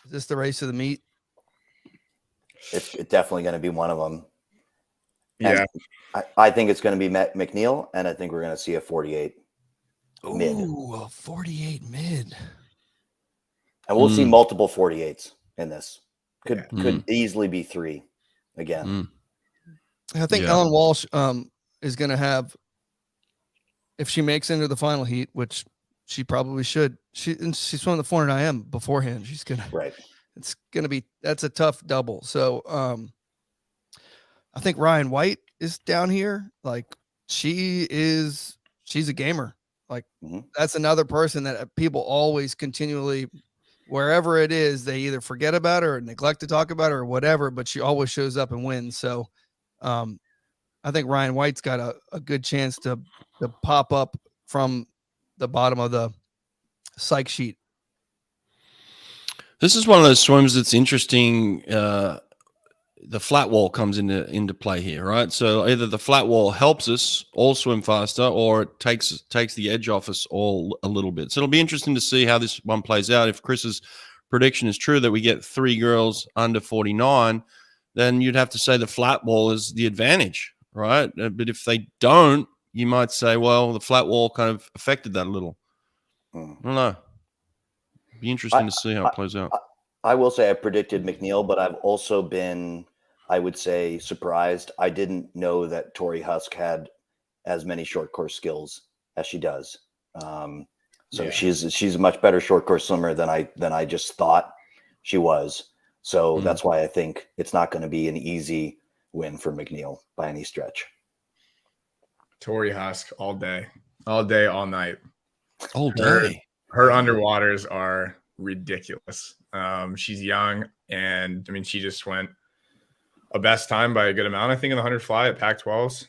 Speaker 2: Is this the race of the meet?
Speaker 3: It's definitely going to be one of them.
Speaker 4: Yeah.
Speaker 3: I think it's going to be McNeil, and I think we're going to see a 48 mid.
Speaker 2: Ooh, a 48 mid.
Speaker 3: And we'll see multiple 48s in this. Could easily be 3 again.
Speaker 2: I think Ellen Walsh is going to have, if she makes into the final heat, which she probably should. She's swum the 400 IM beforehand. She's gonna It's gonna be, that's a tough double. So I think Ryan White is down here. Like she's a gamer. Like that's another person that people always continually, wherever it is, they either forget about her or neglect to talk about her or whatever, but she always shows up and wins. So I think Ryan White's got a good chance to pop up from the bottom of the psych sheet.
Speaker 1: This is one of those swims that's interesting. The flat wall comes into play here, right? So either the flat wall helps us all swim faster, or it takes the edge off us all a little bit. So it'll be interesting to see how this one plays out. If Chris's prediction is true that we get 3 girls under 49, then you'd have to say the flat wall is the advantage, right? But if they don't, you might say, well, the flat wall kind of affected that a little. I don't know. Be interesting to see how it plays out.
Speaker 3: I will say I predicted McNeil, but I've also been, I would say, surprised. I didn't know that Tori Husk had as many short course skills as she does. She's a much better short course swimmer than I just thought she was. So that's why I think it's not going to be an easy win for McNeil by any stretch.
Speaker 4: Tori Husk all day, all night.
Speaker 1: All day.
Speaker 4: Her underwaters are ridiculous. She's young, and I mean, she just went a best time by a good amount, I think, in the 100 fly at Pac-12s.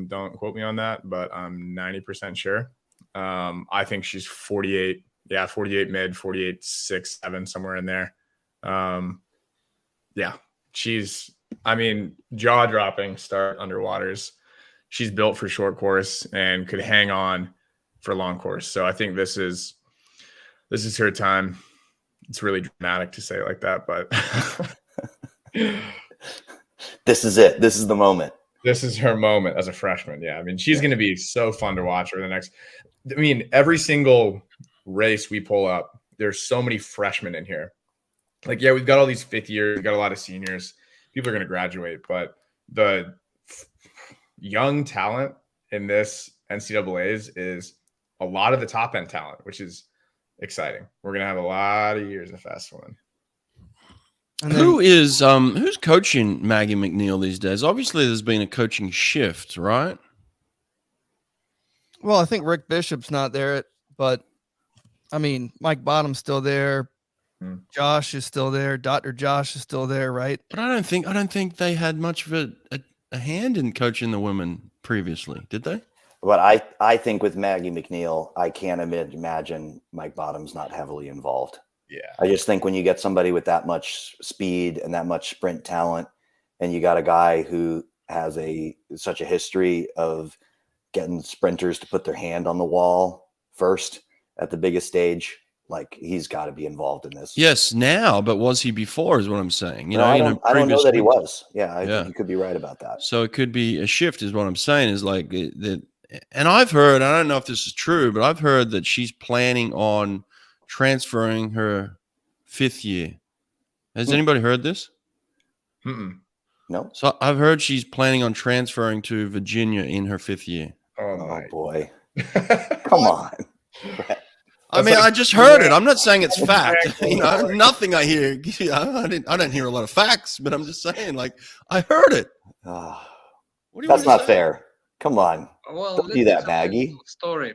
Speaker 4: Don't quote me on that, but I'm 90% sure. I think she's 48. Yeah, 48 mid, 48, 6, 7, somewhere in there. She's, I mean, jaw-dropping start underwaters. She's built for short course and could hang on for long course. So I think this is her time. It's really dramatic to say it like that, but
Speaker 3: this is it. This is the moment.
Speaker 4: This is her moment as a freshman. Yeah. I mean, she's going to be so fun to watch over the next, I mean, every single race we pull up, there's so many freshmen in here. Like, yeah, we've got all these 5th years, we've got a lot of seniors. People are going to graduate, but the young talent in this NCAAs is a lot of the top end talent, which is exciting. We're going to have a lot of years of fast swimming.
Speaker 1: Who's coaching Maggie McNeil these days? Obviously there's been a coaching shift, right?
Speaker 2: Well, I think Rick Bishop's not there, but I mean, Mike Bottom's still there. Josh is still there. Dr. Josh is still there, right?
Speaker 1: But I don't think they had much of a hand in coaching the women previously, did they?
Speaker 3: But I think with Maggie McNeil, I can't imagine Mike Bottom's not heavily involved.
Speaker 4: Yeah.
Speaker 3: I just think when you get somebody with that much speed and that much sprint talent, and you got a guy who has such a history of getting sprinters to put their hand on the wall first at the biggest stage, like he's got to be involved in this.
Speaker 1: Yes, now, but was he before is what I'm saying.
Speaker 3: I don't know that he was. Yeah, I think you could be right about that.
Speaker 1: So it could be a shift is what I'm saying, is like that. And I've heard, I don't know if this is true, but I've heard that she's planning on transferring her 5th year. Has anybody heard this?
Speaker 3: No.
Speaker 1: So I've heard she's planning on transferring to Virginia in her 5th year.
Speaker 3: Oh boy. Come on.
Speaker 1: I mean, I just heard it. I'm not saying it's fact. Nothing I hear. I don't hear a lot of facts, but I'm just saying, like, I heard it.
Speaker 3: That's not fair. Come on.
Speaker 5: Well,
Speaker 3: don't do that, Maggie.
Speaker 5: Story.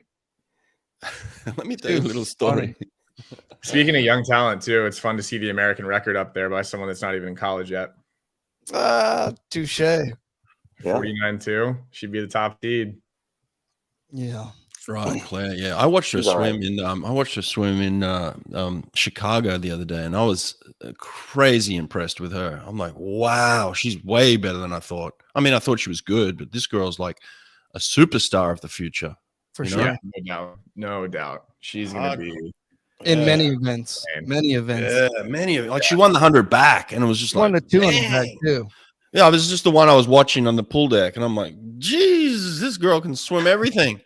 Speaker 1: Let me tell you a little story.
Speaker 4: Speaking of young talent, too, it's fun to see the American record up there by someone that's not even in college yet.
Speaker 2: Touche.
Speaker 4: 49-2. She'd be the top seed.
Speaker 2: Yeah.
Speaker 1: Right, Claire. Yeah, I watched her swim in Chicago the other day, and I was crazy impressed with her. I'm like, wow, she's way better than I thought. I mean, I thought she was good, but this girl's like a superstar of the future.
Speaker 2: For sure.
Speaker 4: Yeah, no doubt. She's going to be
Speaker 2: in many events.
Speaker 1: Yeah, many of like she won the 100 back, and it was just
Speaker 2: won
Speaker 1: like
Speaker 2: the 200 back too.
Speaker 1: Yeah, this is just the one I was watching on the pool deck, and I'm like, Jesus, this girl can swim everything,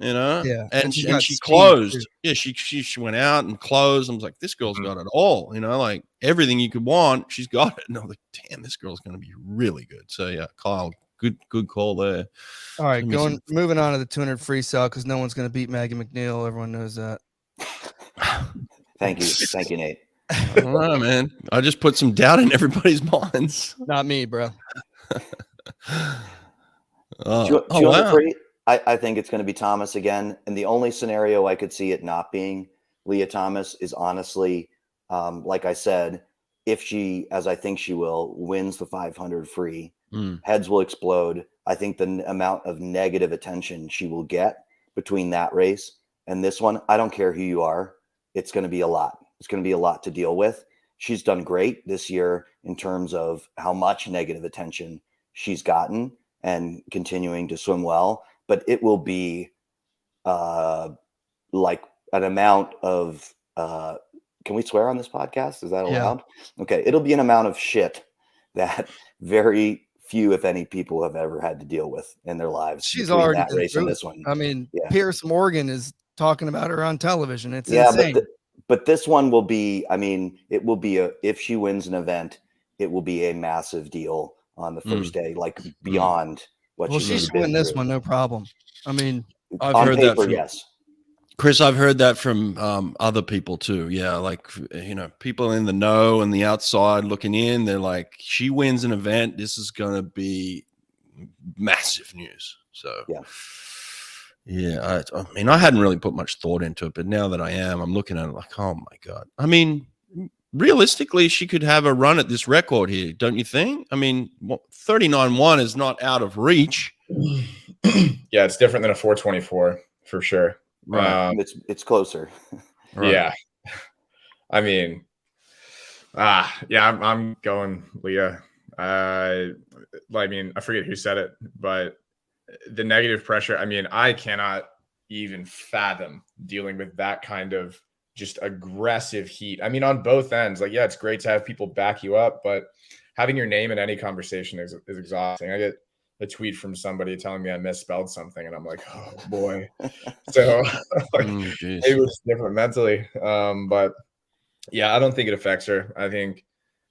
Speaker 1: you know?
Speaker 2: Yeah,
Speaker 1: And
Speaker 2: she's
Speaker 1: she,
Speaker 2: got
Speaker 1: she
Speaker 2: speed,
Speaker 1: closed.
Speaker 2: too.
Speaker 1: Yeah, she went out and closed. I was like, this girl's got it all, you know, like everything you could want, she's got it. And I was like, damn, this girl's going to be really good. So yeah, Kyle, good call there.
Speaker 2: All right, moving on to the 200 freestyle because no one's going to beat Maggie McNeil. Everyone knows that.
Speaker 3: Thank you, Nate.
Speaker 1: I don't know, man. I just put some doubt in everybody's minds.
Speaker 2: Not me, bro.
Speaker 1: Wow.
Speaker 3: I think it's going to be Thomas again. And the only scenario I could see it not being Leah Thomas is honestly, like I said, if she, as I think she will, wins the 500 free, heads will explode. I think the amount of negative attention she will get between that race and this one, I don't care who you are, it's going to be a lot. It's going to be a lot to deal with. She's done great this year in terms of how much negative attention she's gotten and continuing to swim well, but it will be like an amount of can we swear on this podcast? Is that allowed? Yeah. Okay. It'll be an amount of shit that very few, if any, people have ever had to deal with in their lives.
Speaker 2: She's already
Speaker 3: that race and this one.
Speaker 2: I mean, Pierce Morgan is talking about her on television. It's insane.
Speaker 3: But this one will be, I mean, it will be if she wins an event, it will be a massive deal on the first day, like beyond what
Speaker 2: she should win this one, no problem. I mean,
Speaker 1: I've heard that from, yes. Chris, I've heard that from other people too. Yeah, like, you know, people in the know and the outside looking in, they're like, she wins an event, this is going to be massive news. So, yeah, I mean, I hadn't really put much thought into it, but now that I am, I'm looking at it like, oh my God. I mean, realistically, she could have a run at this record here, don't you think? I mean, 39.1 is not out of reach.
Speaker 4: Yeah, it's different than a 424 for sure.
Speaker 3: Right. It's closer.
Speaker 4: Right. Yeah. I mean, I'm going Leah. I mean, I forget who said it, but the negative pressure, I mean, I cannot even fathom dealing with that kind of just aggressive heat. I mean, on both ends, like, yeah, it's great to have people back you up, but having your name in any conversation is exhausting. I get a tweet from somebody telling me I misspelled something, and I'm like, oh boy. So like, it was different mentally. But yeah, I don't think it affects her. I think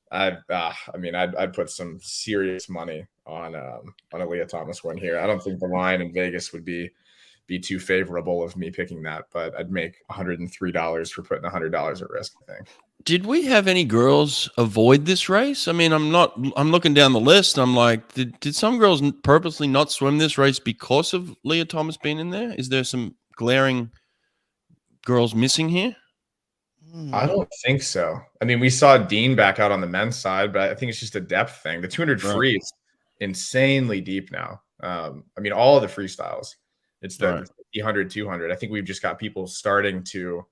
Speaker 4: I'd put some serious money on a Leah Thomas win here. I don't think the line in Vegas would be too favorable of me picking that, but I'd make $103 for putting $100 at risk, I think.
Speaker 1: Did we have any girls avoid this race? I mean, I'm looking down the list. I'm like, did some girls purposely not swim this race because of Leah Thomas being in there? Is there some glaring girls missing here?
Speaker 4: I don't think so. I mean, we saw Dean back out on the men's side, but I think it's just a depth thing. The 200 free is insanely deep now. I mean, all of the freestyles. It's the 100, 200. I think we've just got people starting to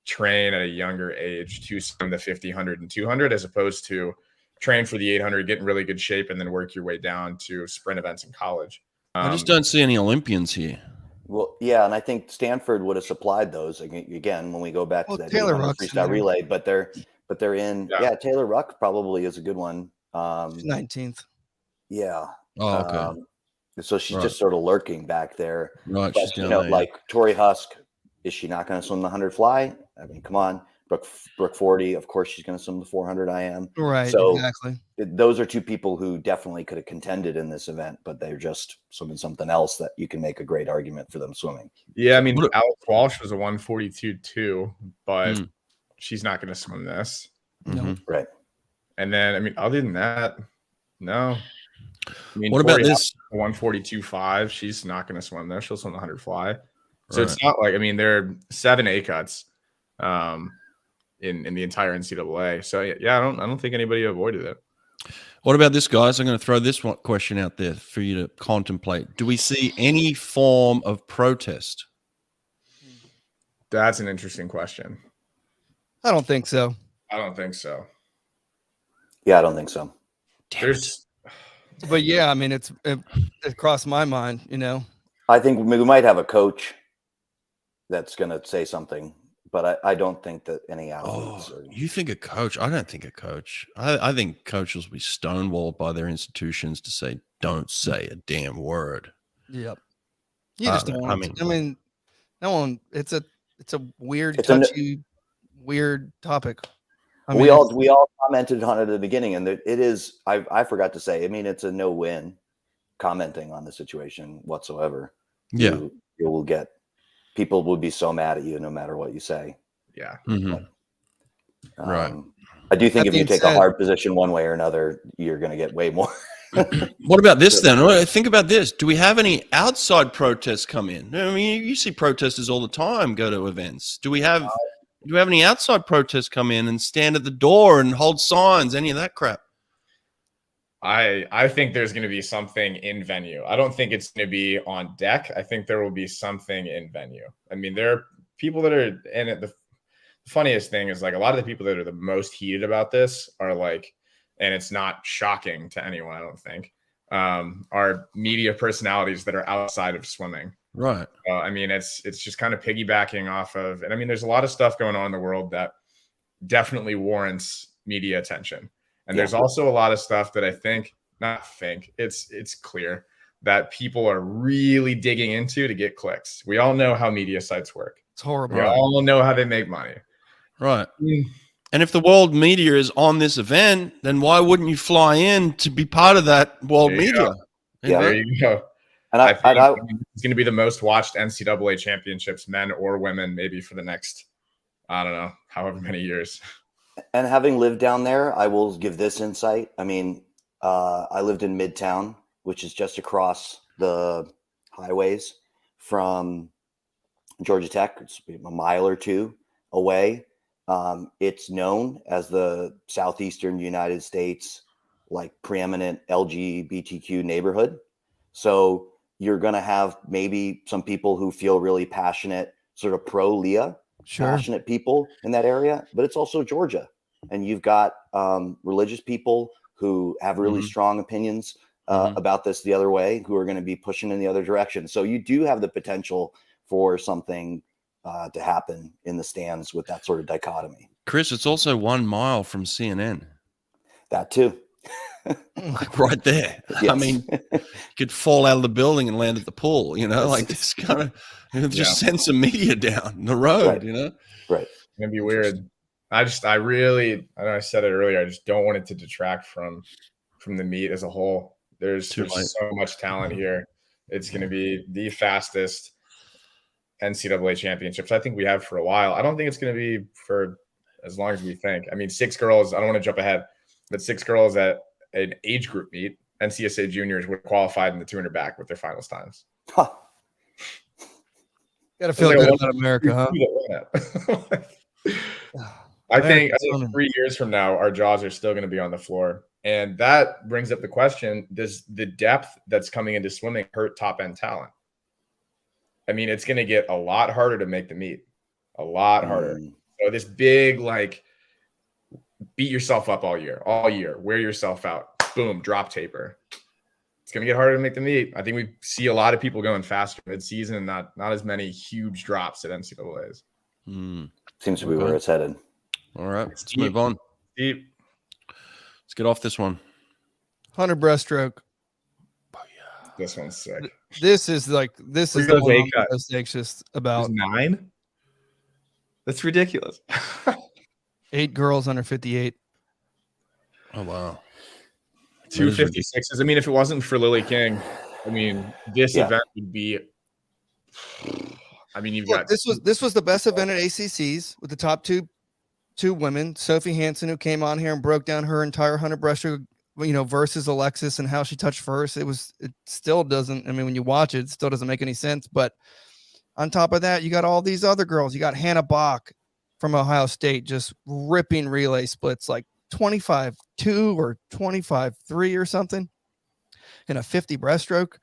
Speaker 4: train at a younger age to swim the 50, 100, and 200, as opposed to train for the 800, get in really good shape, and then work your way down to sprint events in college.
Speaker 1: I just don't see any Olympians here.
Speaker 3: Well, yeah, and I think Stanford would have supplied those again when we go back to that
Speaker 2: Taylor Ruck
Speaker 3: freestyle relay. But they're in. Yeah, Taylor Ruck probably is a good one.
Speaker 2: 19th.
Speaker 3: Yeah.
Speaker 1: Oh, okay.
Speaker 3: So she's just sort of lurking back there.
Speaker 1: Right.
Speaker 3: But,
Speaker 1: she's down there.
Speaker 3: like Tori Husk, is she not going to swim the 100 fly? I mean, come on. Brooke 40, of course, she's going to swim the 400 IM.
Speaker 2: Right,
Speaker 3: so
Speaker 2: exactly.
Speaker 3: Those are two people who definitely could have contended in this event, but they're just swimming something else that you can make a great argument for them swimming.
Speaker 4: Yeah, I mean, Alex Walsh was a 142 too, but she's not going to swim this.
Speaker 2: No.
Speaker 3: Right.
Speaker 4: And then, I mean, other than that, no. I mean,
Speaker 1: what about this
Speaker 4: 142.5? She's not going to swim there. She'll swim the 100 fly. So it's not like, I mean, there are 7 A cuts in the entire NCAA. So yeah, I don't think anybody avoided it.
Speaker 1: What about this, guys? I'm going to throw this question out there for you to contemplate. Do we see any form of protest?
Speaker 4: That's an interesting question.
Speaker 2: I don't think so.
Speaker 4: I don't think so.
Speaker 3: Yeah, I don't think so.
Speaker 2: But yeah, I mean, it crossed my mind, you know.
Speaker 3: I think we might have a coach that's going to say something, but I don't think that any athletes.
Speaker 1: Oh, you think a coach? I don't think a coach. I think coaches will be stonewalled by their institutions to say, "Don't say a damn word."
Speaker 2: Yep. You just don't.
Speaker 1: I mean,
Speaker 2: no one. It's a weird,
Speaker 3: It's a-
Speaker 2: touchy, weird topic. I
Speaker 3: we
Speaker 2: mean,
Speaker 3: all commented on it at the beginning, and it is. I forgot to say. I mean, it's a no-win commenting on the situation whatsoever.
Speaker 1: yeah.
Speaker 3: You will get people will be so mad at you no matter what you say.
Speaker 4: Yeah.
Speaker 1: Mhm. Right.
Speaker 3: I do think
Speaker 2: That
Speaker 3: if you
Speaker 2: being
Speaker 3: take
Speaker 2: said-
Speaker 3: a hard position one way or another, you're going to get way more.
Speaker 1: What about this then? Think about this. Do we have any outside protests come in? I mean, you see protesters all the time go to events. Do we have any outside protests come in and stand at the door and hold signs? Any of that crap?
Speaker 4: I think there's going to be something in venue. I don't think it's going to be on deck. I think there will be something in venue. I mean, there are people that are in it. The funniest thing is like a lot of the people that are the most heated about this are like, and it's not shocking to anyone, I don't think, are media personalities that are outside of swimming.
Speaker 1: Right.
Speaker 4: I mean, it's just kind of piggybacking off of, and I mean, there's a lot of stuff going on in the world that definitely warrants media attention. And there's also a lot of stuff that it's clear that people are really digging into to get clicks. We all know how media sites work.
Speaker 2: it's horrible.
Speaker 4: We all know how they make money.
Speaker 1: Right. And if the world media is on this event, then why wouldn't you fly in to be part of that world media?
Speaker 3: Yeah.
Speaker 4: There you go.
Speaker 3: And
Speaker 4: I think it's going to be the most watched NCAA championships, men or women, maybe for the next, I don't know, however many years.
Speaker 3: And having lived down there, I will give this insight. I mean, I lived in Midtown, which is just across the highways from Georgia Tech. It's a mile or two away. It's known as the southeastern United States, like preeminent LGBTQ neighborhood. So you're going to have maybe some people who feel really passionate, sort of pro Leah. Passionate people in that area, but it's also Georgia, and you've got religious people who have really strong opinions about this the other way, who are going to be pushing in the other direction. So you do have the potential for something to happen in the stands with that sort of dichotomy.
Speaker 1: Chris, it's also 1 mile from CNN.
Speaker 3: That too.
Speaker 1: Like right there.
Speaker 3: Yes.
Speaker 1: I mean, you could fall out of the building and land at the pool, like this kind of just send some media down the road,
Speaker 3: Right.
Speaker 4: It's
Speaker 3: Right.
Speaker 4: going to be weird. I know I said it earlier. I just don't want it to detract from the meet as a whole. There's so much talent here. It's going to be the fastest NCAA championships I think we have for a while. I don't think it's going to be for as long as we think. I mean, 6 girls, I don't want to jump ahead, but 6 girls at an age group meet, NCSA juniors would qualified in the 200 back with their finals times.
Speaker 3: Huh.
Speaker 2: Got to feel good about America, huh?
Speaker 4: I think 3 years from now, our jaws are still going to be on the floor. And that brings up the question, does the depth that's coming into swimming hurt top-end talent? I mean, it's going to get a lot harder to make the meet. A lot harder. So this big, beat yourself up all year, wear yourself out, boom, drop taper. It's going to get harder to make the meet. I think we see a lot of people going faster mid-season and not as many huge drops at NCAAs.
Speaker 3: Seems to be where it's headed.
Speaker 1: All right, let's move on.
Speaker 4: Deep.
Speaker 1: Let's get off this one.
Speaker 2: 100 breaststroke.
Speaker 4: This one's sick.
Speaker 2: This is the one I'm most anxious about.
Speaker 4: 9? That's ridiculous.
Speaker 2: 8 girls under 58.
Speaker 1: Oh, wow.
Speaker 4: 256s. I mean, if it wasn't for Lily King, I mean, this event would be. I mean, you've got
Speaker 2: this was the best event at ACCs with the top two women. Sophie Hansen, who came on here and broke down her entire 100 breaststroke, versus Alexis and how she touched first. It still doesn't. I mean, when you watch it still doesn't make any sense. But on top of that, you got all these other girls. You got Hannah Bach from Ohio State just ripping relay splits like 25-2 or 25-3 or something in a 50 breaststroke.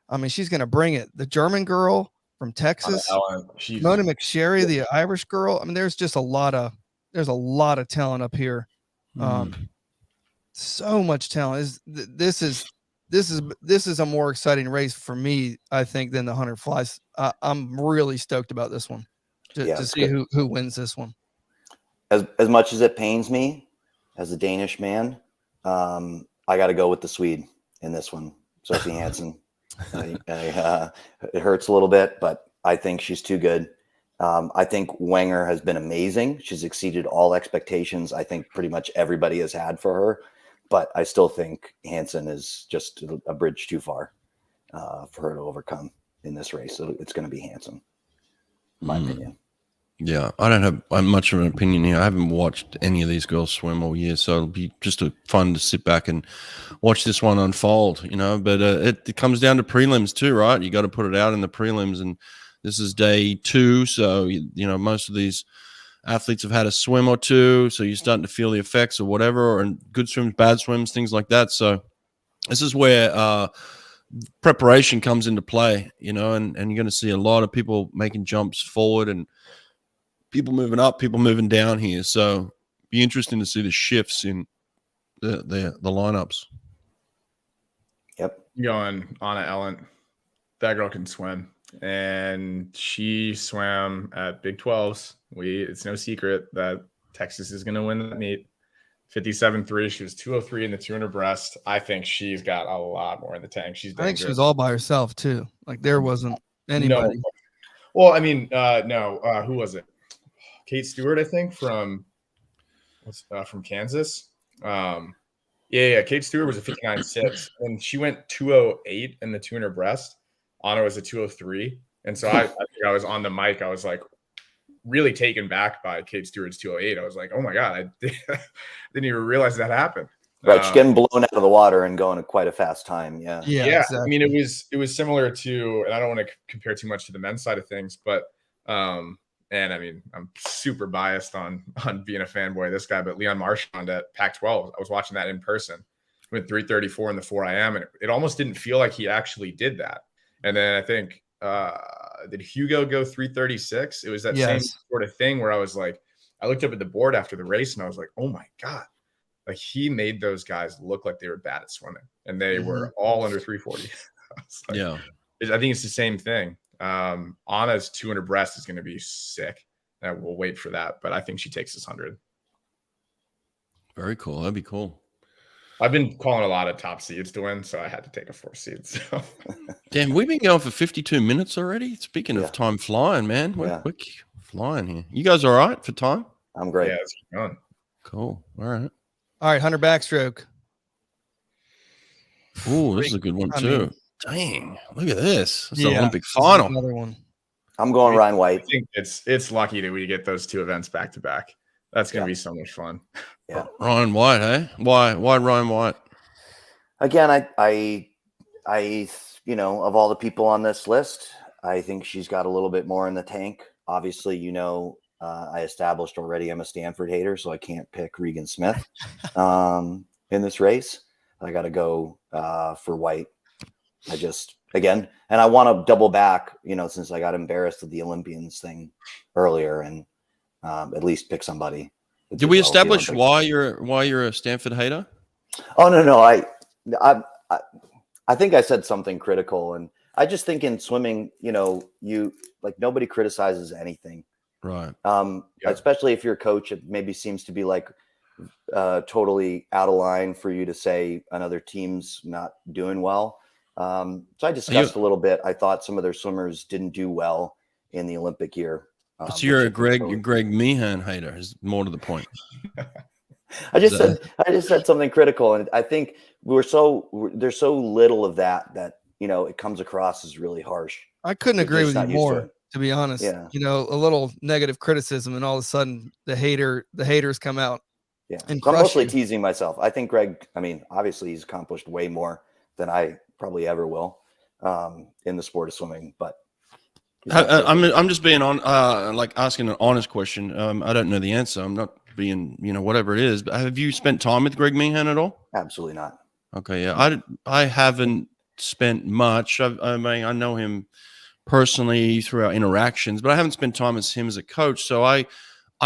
Speaker 2: I mean, she's going to bring it. The German girl from Texas, Mona McSherry, the Irish girl. I mean, there's a lot of talent up here. So much talent. This is a more exciting race for me, I think, than the 100 flies. I'm really stoked about this one. to see who wins this one.
Speaker 3: As much as it pains me as a Danish man, I got to go with the Swede in this one, Sophie Hansen. It hurts a little bit, but I think she's too good. I think Wenger has been amazing. She's exceeded all expectations I think pretty much everybody has had for her. But I still think Hansen is just a bridge too far for her to overcome in this race. So it's going to be Hansen, in my opinion.
Speaker 1: Yeah, I don't have much of an opinion here. I haven't watched any of these girls swim all year, so it'll be just fun to sit back and watch this one unfold, you know. But it comes down to prelims too, right? You got to put it out in the prelims, and this is day 2, so you know most of these athletes have had a swim or two, so you're starting to feel the effects or whatever, and good swims, bad swims, things like that. So this is where preparation comes into play, you know, and you're going to see a lot of people making jumps forward and people moving up, people moving down here. So be interesting to see the shifts in the lineups.
Speaker 3: Yep.
Speaker 4: Going Anna Ellen, that girl can swim, and she swam at Big 12s. It's no secret that Texas is going to win that meet. 57.3. She was 203 in the 200 breast. I think she's got a lot more in the tank. I
Speaker 2: think she was all by herself too. Like there wasn't anybody.
Speaker 4: No. Well, I mean, no. Who was it? Kate Stewart, I think, from Kansas. Yeah. Kate Stewart was a 59.6, and she went 208 in the 200 breast. Anna was a 203, and so I think I was on the mic. I was like really taken back by Kate Stewart's 208. I was like, oh my god, I didn't even realize that happened.
Speaker 3: Right, she's getting blown out of the water and going at quite a fast time. Yeah.
Speaker 4: Exactly. I mean, it was similar to, and I don't want to compare too much to the men's side of things, but and I mean, I'm super biased on being a fanboy of this guy, but Leon Marchand at Pac-12, I was watching that in person. He went 3:34 in the 4 IM, and it almost didn't feel like he actually did that. And then I think, did Hugo go 3:36? It was that same sort of thing where I was like, I looked up at the board after the race and I was like, oh my God, like he made those guys look like they were bad at swimming, and they were all under 340. Like, I think it's the same thing. Anna's 200 breast is going to be sick. We'll wait for that, but I think she takes this 100.
Speaker 1: Very cool. That'd be cool.
Speaker 4: I've been calling a lot of top seeds to win, so I had to take a 4th seed. So.
Speaker 1: Damn, we've been going for 52 minutes already. Speaking of time flying, man, we're flying here. You guys all right for time?
Speaker 3: I'm great.
Speaker 4: Yeah, it's going.
Speaker 1: Cool. All right.
Speaker 2: 100 backstroke.
Speaker 1: Oh, this is a good one too. Dang, look at this. It's the Olympic final.
Speaker 2: Another one.
Speaker 3: I'm going Ryan White.
Speaker 4: I think it's lucky that we get those 2 events back to back. That's going to be so much fun.
Speaker 3: Yeah.
Speaker 1: Ryan White, hey? Why Ryan White?
Speaker 3: Again, I you know, of all the people on this list, I think she's got a little bit more in the tank. Obviously, you know, I established already I'm a Stanford hater, so I can't pick Regan Smith in this race. I got to go for White. And I want to double back, you know, since I got embarrassed with the Olympians thing earlier, and at least pick somebody.
Speaker 1: Did we establish why you're a Stanford hater?
Speaker 3: Oh no, I think I said something critical, and I just think in swimming, you know, you like nobody criticizes anything,
Speaker 1: right?
Speaker 3: Especially if your coach, it maybe seems to be like totally out of line for you to say another team's not doing well. So I discussed a little bit. I thought some of their swimmers didn't do well in the Olympic year.
Speaker 1: So you're a Greg Meehan hater, is more to the point.
Speaker 3: I just said something critical, and I think there's so little of that you know it comes across as really harsh.
Speaker 2: I couldn't agree with you more, to be honest. Yeah. You know, a little negative criticism, and all of a sudden the haters come out.
Speaker 3: Yeah, so I'm mostly teasing myself. I think Greg, I mean, obviously he's accomplished way more than I probably ever will in the sport of swimming, but.
Speaker 1: I'm just being on, like asking an honest question. I don't know the answer. I'm not being, you know, whatever it is. But have you spent time with Greg Meehan at all?
Speaker 3: Absolutely not.
Speaker 1: Okay, yeah, I haven't spent much. I mean, I know him personally through our interactions, but I haven't spent time with him as a coach. So I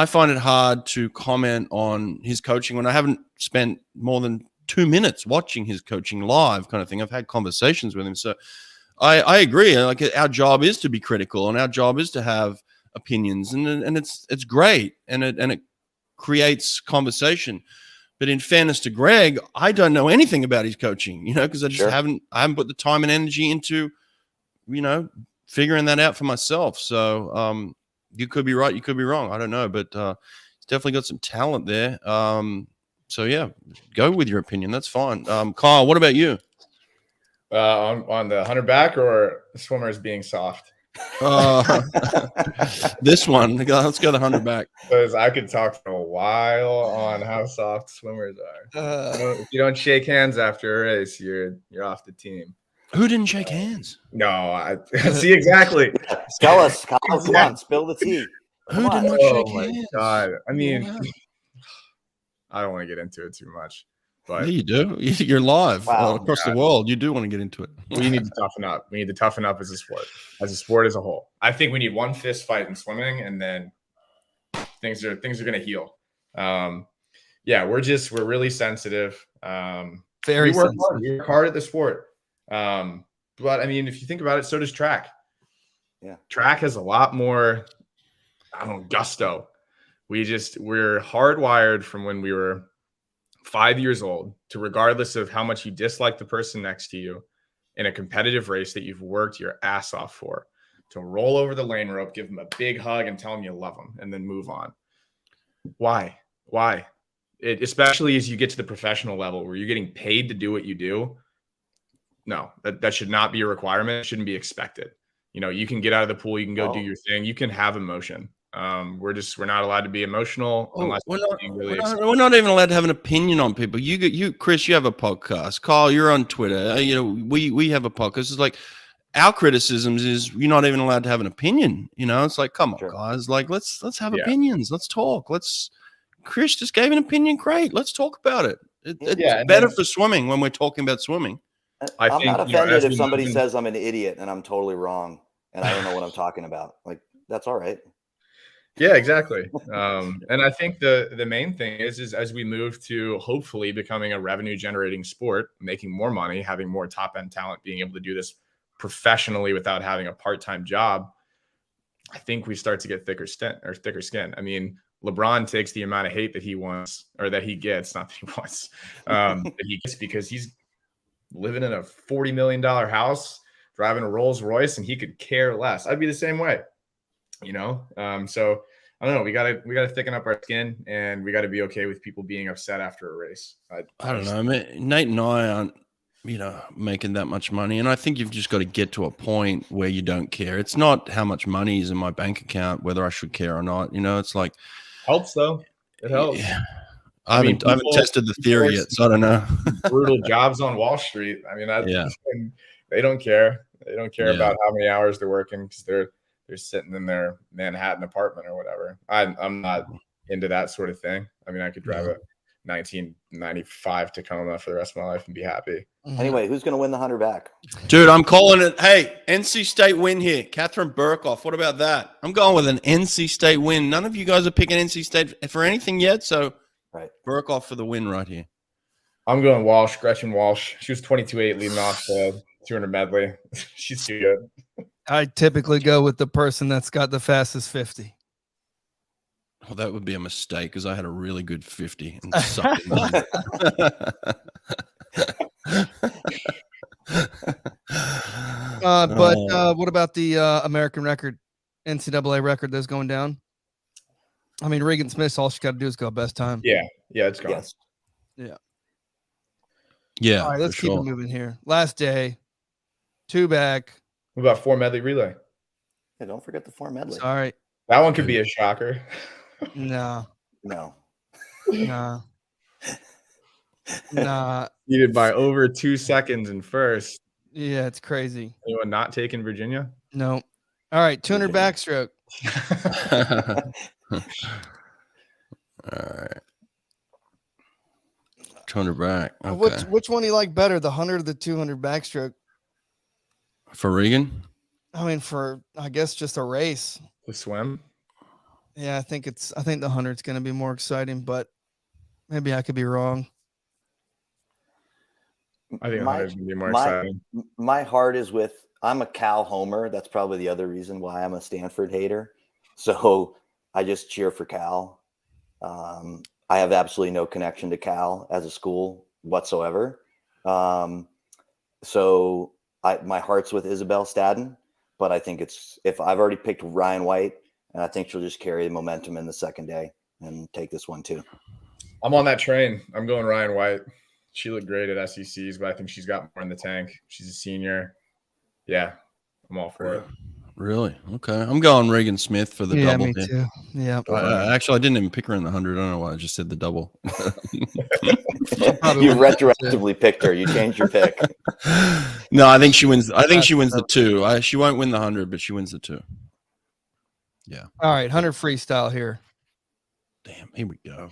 Speaker 1: find it hard to comment on his coaching when I haven't spent more than 2 minutes watching his coaching live, kind of thing. I've had conversations with him, so. I agree. Like our job is to be critical, and our job is to have opinions, and it's great, and it creates conversation. But in fairness to Greg, I don't know anything about his coaching, because I just haven't put the time and energy into, figuring that out for myself. So you could be right, you could be wrong. I don't know, but he's definitely got some talent there. So yeah, go with your opinion. That's fine. Kyle, what about you?
Speaker 4: On the 100 back or swimmers being soft?
Speaker 1: This one. Let's go the 100 back.
Speaker 4: Because I could talk for a while on how soft swimmers are. If you don't shake hands after a race, you're off the team.
Speaker 1: Who didn't shake hands?
Speaker 4: No, I see exactly.
Speaker 3: Tell us, Kyle, come on, spill the tea.
Speaker 1: Who did not shake hands?
Speaker 4: God, I mean, I don't want to get into it too much. But
Speaker 1: yeah, you do. You're live across the world. You do want to get into it.
Speaker 4: We need to toughen up. We need to toughen up as a sport as a whole. I think we need one fist fight in swimming, and then things are going to heal. Yeah, we're really sensitive.
Speaker 2: Very sensitive.
Speaker 4: We work hard at the sport. But I mean, if you think about it, so does track.
Speaker 3: Yeah,
Speaker 4: track has a lot more, gusto. We're hardwired from when we were 5 years old to, regardless of how much you dislike the person next to you in a competitive race that you've worked your ass off for, to roll over the lane rope, give them a big hug and tell them you love them, and then move on. Why? Especially as you get to the professional level where you're getting paid to do what you do. No, that should not be a requirement. It shouldn't be expected. You can get out of the pool, you can go do your thing, you can have emotion. We're not allowed to be emotional unless
Speaker 1: we're not even allowed to have an opinion on people. You Chris, you have a podcast. Carl, you're on Twitter. We have a podcast. It's like our criticisms is you're not even allowed to have an opinion. It's like, come on, guys. Like let's have opinions. Let's talk. Chris just gave an opinion. Great. Let's talk about it. It's better for swimming when we're talking about swimming.
Speaker 3: I'm not offended if somebody says I'm an idiot and I'm totally wrong and I don't know what I'm talking about. Like, that's all right.
Speaker 4: Yeah, exactly. And I think the main thing is as we move to hopefully becoming a revenue generating sport, making more money, having more top end talent, being able to do this professionally without having a part-time job, I think we start to get thicker skin. I mean, LeBron takes the amount of hate that he wants, or that he gets, not that he wants, that he gets because he's living in a $40 million house, driving a Rolls Royce, and he could care less. I'd be the same way, So I don't know. We gotta thicken up our skin, and we got to be okay with people being upset after a race.
Speaker 1: I don't know. I mean, Nate and I aren't, making that much money, and I think you've just got to get to a point where you don't care. It's not how much money is in my bank account, whether I should care or not. It's like
Speaker 4: helps though. It helps.
Speaker 1: Yeah. I haven't tested the theory yet, so I don't know.
Speaker 4: Brutal jobs on Wall Street. I mean, they don't care. They don't care about how many hours they're working because they're sitting in their Manhattan apartment or whatever. I'm not into that sort of thing. I mean, I could drive a 1995 Tacoma for the rest of my life and be happy.
Speaker 3: Anyway, who's going to win the 100 back?
Speaker 1: Dude, I'm calling it. Hey, NC State win here. Catherine Burkhoff. What about that? I'm going with an NC State win. None of you guys are picking NC State for anything yet, so
Speaker 3: right.
Speaker 1: Burkhoff for the win right here.
Speaker 4: I'm going Walsh, Gretchen Walsh. She was 22.8 leading off the 200 medley. She's too good.
Speaker 2: I typically go with the person that's got the fastest 50.
Speaker 1: Well, that would be a mistake because I had a really good 50 and sucked it.
Speaker 2: But what about the American record, NCAA record that's going down? I mean, Regan Smith, all she got to do is go best time.
Speaker 4: Yeah, it's gone.
Speaker 3: Yes.
Speaker 1: Yeah.
Speaker 2: All right, let's keep it moving here. Last day, 2 back.
Speaker 4: What about 4 medley relay?
Speaker 3: Hey, don't forget the 4 medley.
Speaker 2: Sorry.
Speaker 4: That one could be a shocker.
Speaker 2: No.
Speaker 4: Needed by over 2 seconds in first.
Speaker 2: Yeah, it's crazy.
Speaker 4: Anyone not taking Virginia?
Speaker 2: No. All right, 200 backstroke.
Speaker 1: All right. 200 back. Okay.
Speaker 2: Which one do you like better, the 100 or the 200 backstroke?
Speaker 1: For Regan?
Speaker 2: I mean, I guess just a race.
Speaker 4: The swim?
Speaker 2: Yeah, I think the 100 is going to be more exciting, but maybe I could be wrong.
Speaker 4: I think 100 is going to be more exciting.
Speaker 3: My heart is with, I'm a Cal homer. That's probably the other reason why I'm a Stanford hater. So I just cheer for Cal. I have absolutely no connection to Cal as a school whatsoever. So my heart's with Isabel Stadden, but I think if I've already picked Ryan White, and I think she'll just carry the momentum in the second day and take this one too.
Speaker 4: I'm on that train. I'm going Ryan White. She looked great at SECs, but I think she's got more in the tank. She's a senior. Yeah, I'm all for it.
Speaker 1: Really? Okay. I'm going Regan Smith for the double.
Speaker 2: Me too. Yeah.
Speaker 1: Actually, I didn't even pick her in the 100. I don't know why I just said the double.
Speaker 3: You retroactively picked her. You changed your pick.
Speaker 1: No, I think she wins. I think she wins the 2. She won't win the 100, but she wins the 2. Yeah.
Speaker 2: All right, 100 freestyle here.
Speaker 1: Damn. Here we go.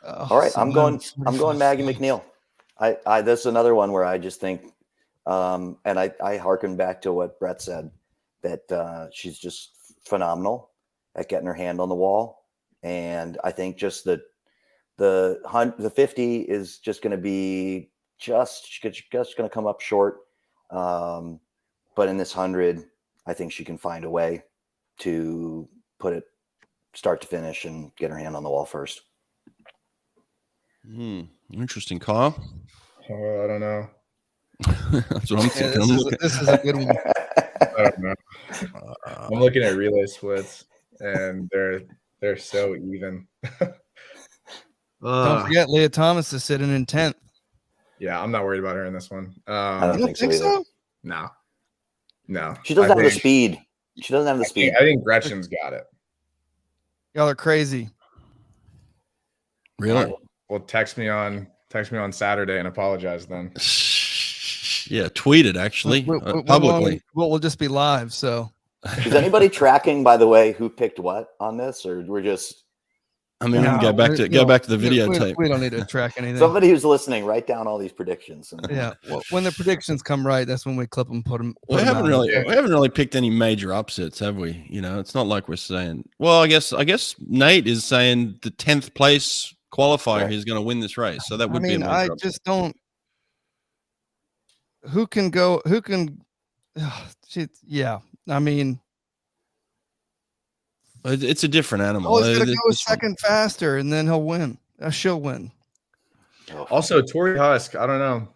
Speaker 3: All right, I'm going Maggie McNeil. This is another one where I just think, and I hearken back to what Brett said, that she's just phenomenal at getting her hand on the wall, and I think just the 50 is just going to be just going to come up short, but in this 100, I think she can find a way to put it start to finish and get her hand on the wall first.
Speaker 1: Interesting, Kyle.
Speaker 4: Oh, I don't know.
Speaker 1: That's what I'm thinking.
Speaker 2: This is a good one.
Speaker 4: I don't know. I'm looking at relay splits, and they're so even.
Speaker 2: Don't forget, Leah Thomas is sitting in 10th.
Speaker 4: Yeah, I'm not worried about her in this one.
Speaker 3: I don't think so.
Speaker 4: No.
Speaker 3: She doesn't have the speed. She doesn't have the speed.
Speaker 4: I think Gretchen's got it.
Speaker 2: Y'all are crazy.
Speaker 1: Really?
Speaker 4: Well, text me on Saturday and apologize then.
Speaker 1: Yeah, tweet it actually publicly.
Speaker 2: We'll just be live. So,
Speaker 3: is anybody tracking, by the way, who picked what on this, or we're just?
Speaker 1: I mean, we can go back to the videotape.
Speaker 2: We don't need to track anything.
Speaker 3: Somebody who's listening, write down all these predictions.
Speaker 2: Yeah, well, when the predictions come right, that's when we clip them, put them.
Speaker 1: We haven't really picked any major upsets, have we? You know, it's not like we're saying. Well, I guess Nate is saying the 10th place qualifier is going to win this race, so that would be.
Speaker 2: I just don't. Who can go? Who can? Yeah, I mean.
Speaker 1: It's a different animal.
Speaker 2: Oh, he's going to go a second faster, and then he'll win. She'll win.
Speaker 4: Also, Tori Husk, I don't know.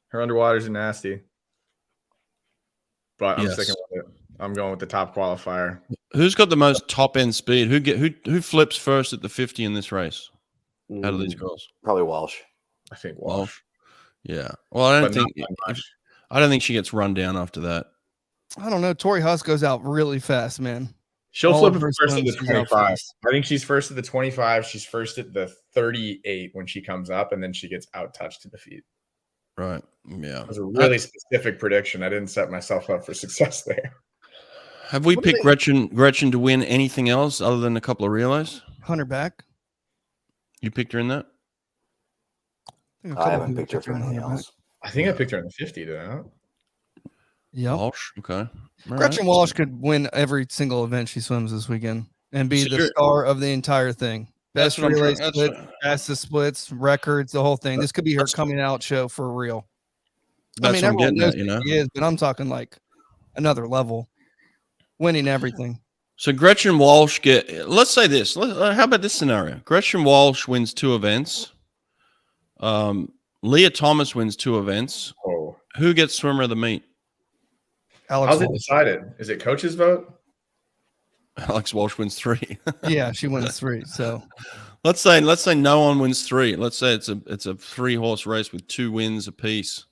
Speaker 4: Her underwaters are nasty. But I'm sticking with it. I'm going with the top qualifier.
Speaker 1: Who's got the most top-end speed? Who flips first at the 50 in this race? Out of these girls?
Speaker 3: Probably Walsh.
Speaker 4: I think Walsh.
Speaker 1: Yeah. Well, I don't think she gets run down after that.
Speaker 2: I don't know. Tori Husk goes out really fast, man.
Speaker 4: She'll flip first at the 25. I think she's first at the 25. She's first at the 38 when she comes up, and then she gets out touched to the feet.
Speaker 1: Right. Yeah.
Speaker 4: It was a really specific prediction. I didn't set myself up for success there.
Speaker 1: Have we picked Gretchen to win anything else other than a couple of relays?
Speaker 2: Hunter back.
Speaker 1: You picked her in that?
Speaker 3: I haven't picked her for anything else.
Speaker 4: I think I picked her in the 50, did I not?
Speaker 2: Yeah.
Speaker 1: Walsh. Okay.
Speaker 2: Gretchen Walsh could win every single event she swims this weekend and be the star of the entire thing. Best relay split, fastest splits, records, the whole thing. This could be her coming out show for real.
Speaker 1: That's what I'm getting at, you know.
Speaker 2: She is, but I'm talking like another level, winning everything.
Speaker 1: So Gretchen Walsh let's say this. How about this scenario? Gretchen Walsh wins 2 events. Leah Thomas wins 2 events.
Speaker 4: Oh.
Speaker 1: Who gets swimmer of the meet?
Speaker 4: How's it decided? Is it coach's vote?
Speaker 1: Alex Walsh wins 3.
Speaker 2: Yeah, she wins 3. So
Speaker 1: let's say no one wins 3. Let's say it's a 3-horse race with 2 wins apiece.